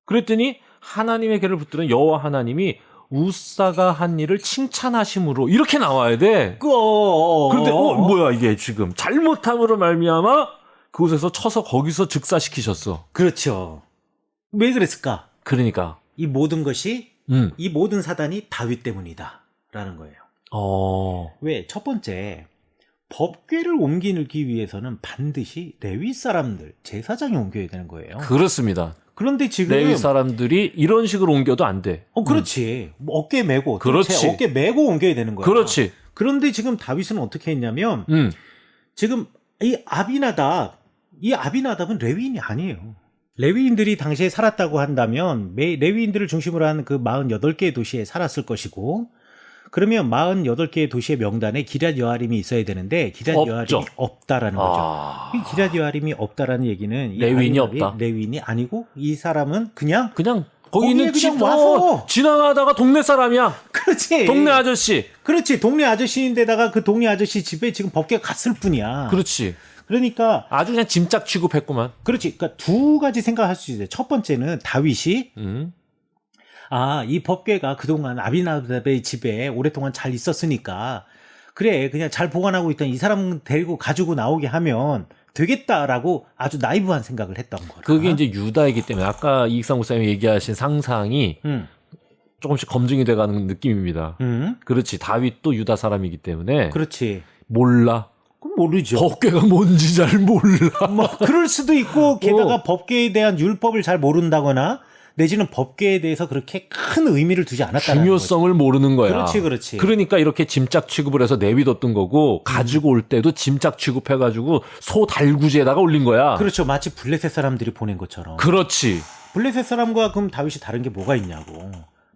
그랬더니 하나님의 궤를 붙드는 여호와 하나님이 우사가 한 일을 칭찬하심으로 이렇게 나와야 돼. 그런데 뭐야 이게 지금 잘못함으로 말미암아 그곳에서 쳐서 거기서 즉사시키셨어. 그렇죠. 왜 그랬을까? 그러니까 이 모든 것이 이 모든 사단이 다윗 때문이다라는 거예요. 왜? 첫 번째 법궤를 옮기기 위해서는 반드시 레위 사람들 제사장이 옮겨야 되는 거예요. 그렇습니다. 그런데 지금 레위 사람들이 이런 식으로 옮겨도 안 돼. 그렇지. 어깨 메고 그렇지. 어깨 메고 옮겨야 되는 거야. 그렇지. 그런데 지금 다윗은 어떻게 했냐면 지금 이 아비나답은 레위인이 아니에요. 레위인들이 당시에 살았다고 한다면 레위인들을 중심으로 한 그 48개의 도시에 살았을 것이고 그러면 48개의 도시의 명단에 기럇 여아림이 있어야 되는데 기럇 여아림이 없다라는 거죠. 이 기럇 여아림이 없다라는 얘기는 레위인이 없다. 레위인이 아니고 이 사람은 그냥 거기 있는 그냥 와서 지나가다가 동네 사람이야. 그렇지. 동네 아저씨. 그렇지. 동네 아저씨인데다가 그 동네 아저씨 집에 지금 법궤가 갔을 뿐이야. 그렇지. 그러니까 아주 그냥 짐짝 취급했구만. 그렇지. 그러니까 두 가지 생각할 수 있어요. 첫 번째는 다윗이 이 법궤가 그동안 아비나답의 집에 오랫동안 잘 있었으니까 그래 그냥 잘 보관하고 있던 이 사람 데리고 가지고 나오게 하면 되겠다라고 아주 나이브한 생각을 했던 거라. 그게 이제 유다이기 때문에 아까 이익상 목사님이 얘기하신 상상이 조금씩 검증이 돼가는 느낌입니다. 그렇지. 다윗도 유다 사람이기 때문에 그렇지. 몰라. 그럼 모르죠. 법궤가 뭔지 잘 몰라. 뭐 그럴 수도 있고 게다가 법궤에 대한 율법을 잘 모른다거나 내지는 법궤에 대해서 그렇게 큰 의미를 두지 않았다는 중요성을 모르는 거야. 그렇지, 그렇지. 그러니까 이렇게 짐짝 취급을 해서 내비뒀던 거고 가지고 올 때도 짐짝 취급해가지고 소 달구지에다가 올린 거야. 그렇죠. 마치 블레셋 사람들이 보낸 것처럼. 그렇지. 블레셋 사람과 그럼 다윗이 다른 게 뭐가 있냐고.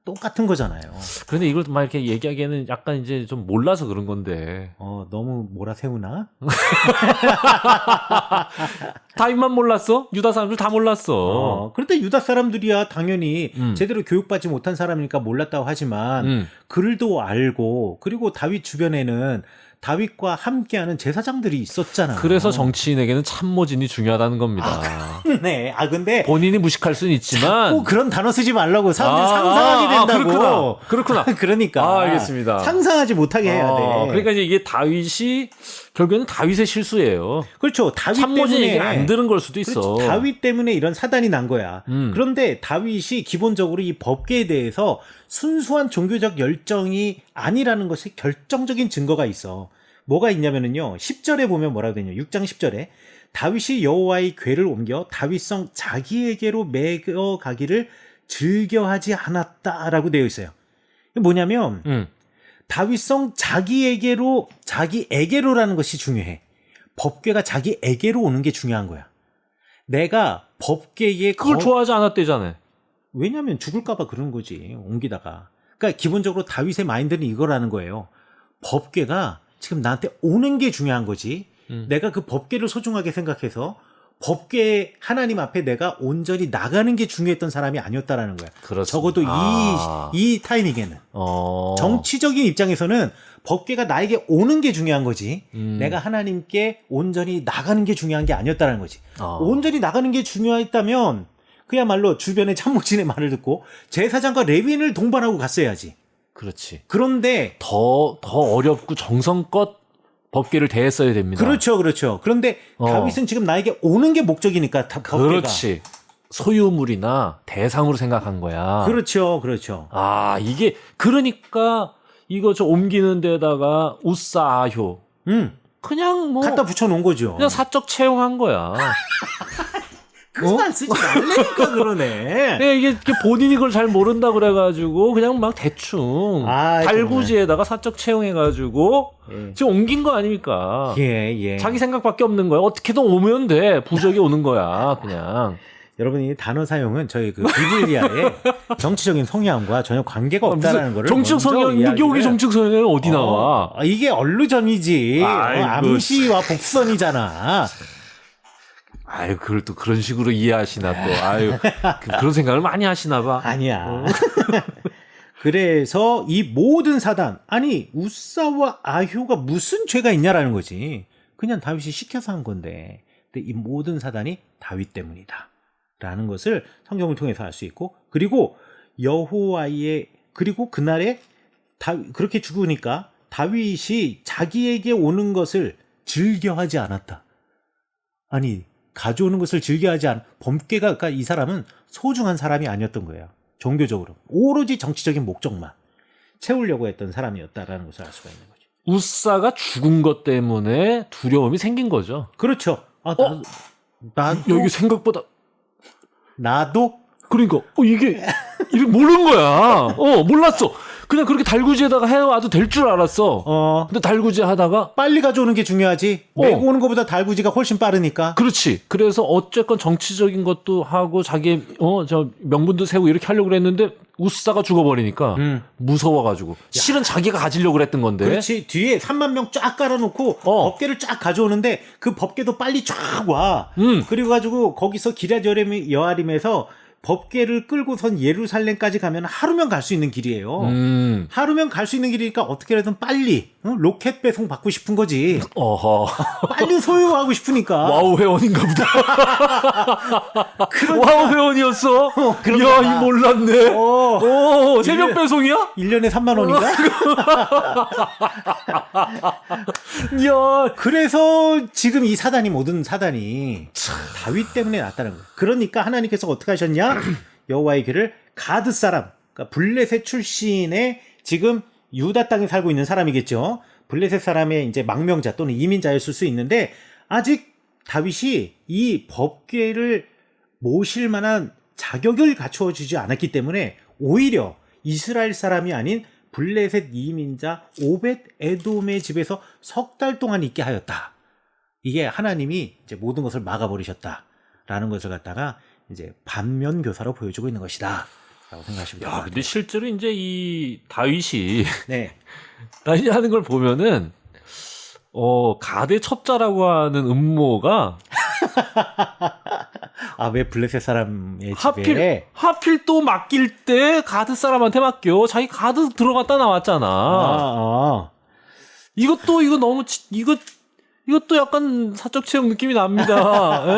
똑같은 거잖아요. 그런데 이걸 막 이렇게 얘기하기에는 약간 이제 좀 몰라서 그런 건데. 너무 몰아세우나? 다윗만 몰랐어? 유다 사람들 다 몰랐어. 그런데 유다 사람들이야 당연히 제대로 교육받지 못한 사람이니까 몰랐다고 하지만 글도 알고 그리고 다윗 주변에는 다윗과 함께하는 제사장들이 있었잖아. 그래서 정치인에게는 참모진이 중요하다는 겁니다. 네. 근데 본인이 무식할 수는 있지만 꼭 그런 단어 쓰지 말라고 사람들이 상상하게 된다고. 그렇구나. 그러니까. 알겠습니다. 상상하지 못하게 해야 돼. 그러니까 이제 이게 다윗이 결국에는 다윗의 실수예요. 그렇죠. 다윗 참모진 때문에 얘기를 안 들은 걸 수도 있어. 그렇지. 다윗 때문에 이런 사단이 난 거야. 그런데 다윗이 기본적으로 이 법궤에 대해서 순수한 종교적 열정이 아니라는 것이 결정적인 증거가 있어. 뭐가 있냐면은요. 10절에 보면 뭐라고 되냐. 6장 10절에 다윗이 여호와의 궤를 옮겨 다윗성 자기에게로 매겨 가기를 즐겨하지 않았다라고 되어 있어요. 이게 뭐냐면 다윗성 자기에게로라는 것이 중요해. 법궤가 자기에게로 오는 게 중요한 거야. 내가 법궤에 그걸 좋아하지 않았대잖아요. 왜냐하면 죽을까봐 그런 거지. 옮기다가. 그러니까 기본적으로 다윗의 마인드는 이거라는 거예요. 법궤가 지금 나한테 오는 게 중요한 거지. 내가 그 법궤를 소중하게 생각해서 법궤 하나님 앞에 내가 온전히 나가는 게 중요했던 사람이 아니었다라는 거야. 그렇습니다. 적어도 이 타이밍에는. 정치적인 입장에서는 법궤가 나에게 오는 게 중요한 거지. 내가 하나님께 온전히 나가는 게 중요한 게 아니었다라는 거지. 온전히 나가는 게 중요했다면 그야말로 주변의 참모진의 말을 듣고 제사장과 레위인을 동반하고 갔어야지. 그렇지. 그런데 더 어렵고 정성껏 법궤를 대했어야 됩니다. 그렇죠. 그런데 다윗은 지금 나에게 오는 게 목적이니까 법궤가. 그렇지. 소유물이나 대상으로 생각한 거야. 그렇죠. 이게 그러니까 이거 저 옮기는 데다가 우사아효. 그냥 뭐 갖다 붙여놓은 거죠. 그냥 사적 채용한 거야. 그 말 쓰지 말라니까 그러네. 네, 이게 본인이 그걸 잘 모른다 그래가지고 그냥 막 대충 달구지에다가 사적 채용해가지고 지금 옮긴 거 아닙니까? 예. 자기 생각밖에 없는 거야. 어떻게든 오면 돼. 부적이 오는 거야. 그냥. 여러분 이 단어 사용은 저희 그 비블리아의 정치적인 성향과 전혀 관계가 없다라는 거를 정치적 성향, 여기 정치적 성향은 어디 나와? 이게 얼루전이지. 아이고. 암시와 복선이잖아. 아유, 그걸 또 그런 식으로 이해하시나 또. 아유, 그런 생각을 많이 하시나 봐. 아니야. 그래서 이 모든 사단, 아니 우사와 아효가 무슨 죄가 있냐라는 거지. 그냥 다윗이 시켜서 한 건데. 근데 이 모든 사단이 다윗 때문이다. 라는 것을 성경을 통해서 알 수 있고, 그리고 그리고 그날에 그렇게 죽으니까 다윗이 자기에게 오는 것을 즐겨하지 않았다. 아니, 가져오는 것을 즐겨하지 않은 법궤가, 그러니까 이 사람은 소중한 사람이 아니었던 거예요. 종교적으로. 오로지 정치적인 목적만 채우려고 했던 사람이었다라는 것을 알 수가 있는 거죠. 우사가 죽은 것 때문에 두려움이 생긴 거죠. 그렇죠. 여기 생각보다. 나도? 그러니까, 이게 모르는 거야. 몰랐어. 그냥 그렇게 달구지에다가 해와도 될 줄 알았어. 근데 달구지 하다가 빨리 가져오는 게 중요하지. 메고 오는 것보다 달구지가 훨씬 빠르니까. 그렇지. 그래서 어쨌건 정치적인 것도 하고 자기 저 명분도 세우고 이렇게 하려고 그랬는데 우사가 죽어버리니까 무서워가지고 실은 자기가 가지려고 그랬던 건데. 그렇지. 뒤에 3만 명 쫙 깔아놓고 법궤를 쫙 가져오는데 그 법궤도 빨리 쫙 와. 그리고 가지고 거기서 기럇 여아림에서 법궤를 끌고선 예루살렘까지 가면 하루면 갈 수 있는 길이에요. 하루면 갈 수 있는 길이니까 어떻게든 빨리 로켓 배송 받고 싶은 거지. 빨리 소유하고 싶으니까. 와우 회원인가 보다. 와우 회원이었어? 이야, 이 몰랐네. 새벽 배송이야? 1년에 3만 원인가? 야, 그래서 지금 이 모든 사단이 다윗 때문에 났다는 거예요. 그러니까 하나님께서 어떻게 하셨냐? 여호와의 궤를 가드 사람, 그러니까 블레셋 출신의 지금 유다 땅에 살고 있는 사람이겠죠. 블레셋 사람의 이제 망명자 또는 이민자였을 수 있는데 아직 다윗이 이 법궤를 모실 만한 자격을 갖추어 주지 않았기 때문에 오히려 이스라엘 사람이 아닌 블레셋 이민자 오벳 에돔의 집에서 석 달 동안 있게 하였다. 이게 하나님이 이제 모든 것을 막아버리셨다라는 것을 갖다가 이제 반면 교사로 보여주고 있는 것이다. 라고 생각하시면 될 것 야, 근데 같아요. 실제로 이제 이 다윗이 네. 다윗이 하는 걸 보면은 가대 첩자라고 하는 음모가 아, 왜 블레셋 사람의 집에 하필 또 맡길 때 가드 사람한테 맡겨. 자기 가드 들어갔다 나왔잖아. 이것도 이거 너무 이것도 약간 사적 채용 느낌이 납니다. 예?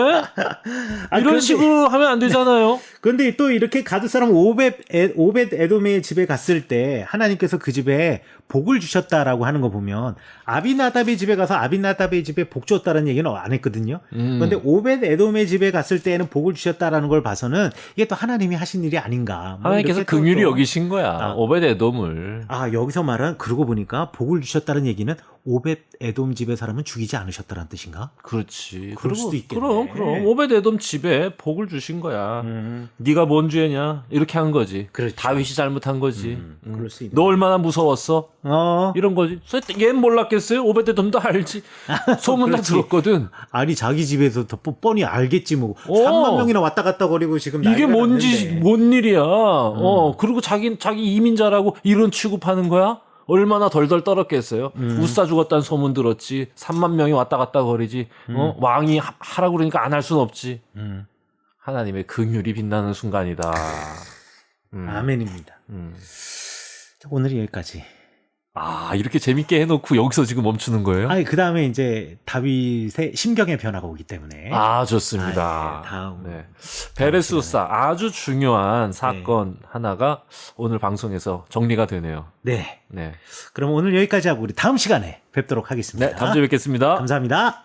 이런 그런데- 식으로 하면 안 되잖아요. 그런데 또 이렇게 가드 사람 오벳 에돔의 집에 갔을 때 하나님께서 그 집에 복을 주셨다라고 하는 거 보면 아비나답의 집에 가서 아비나답의 집에 복 줬다는 얘기는 안 했거든요. 그런데 오벳 에돔의 집에 갔을 때에는 복을 주셨다라는 걸 봐서는 이게 또 하나님이 하신 일이 아닌가. 뭐 하나님께서 이렇게 또- 긍휼히 여기신 거야. 아. 오벳에돔을. 아, 여기서 말한 그러고 보니까 복을 주셨다는 얘기는 오벳 에돔 집의 사람은 죽이지 않으셨다는 뜻인가? 그렇지. 그럴 수도 있겠네. 그럼 오벳에돔 집에 복을 주신 거야. 네가 뭔 죄냐? 이렇게 한 거지. 그렇죠. 다윗이 잘못한 거지. 그럴 수 있네. 너 얼마나 무서웠어? 이런 거지. 얘는 몰랐겠어요? 오벳에돔도 알지. 소문 다 그렇지. 들었거든. 아니 자기 집에서 더 뻔히 알겠지 뭐. 어. 3만 명이나 왔다 갔다 거리고 지금 이게 난리가 뭔지 났는데. 뭔 일이야. 그리고 자기 이민자라고 이런 취급하는 거야? 얼마나 덜덜 떨었겠어요. 우싸 죽었다는 소문 들었지. 3만 명이 왔다 갔다 거리지. 왕이 하라고 그러니까 안 할 순 없지. 하나님의 긍휼이 빛나는 순간이다. 아멘입니다. 자, 오늘 여기까지. 아, 이렇게 재밌게 해놓고 여기서 지금 멈추는 거예요? 아니 그 다음에 이제 다윗의 심경의 변화가 오기 때문에. 아, 좋습니다. 아, 예, 다음. 네. 베레수사 아주 중요한 사건 하나가 오늘 방송에서 정리가 되네요. 네. 네. 그럼 오늘 여기까지 하고 우리 다음 시간에 뵙도록 하겠습니다. 네, 다음 주에 뵙겠습니다. 감사합니다.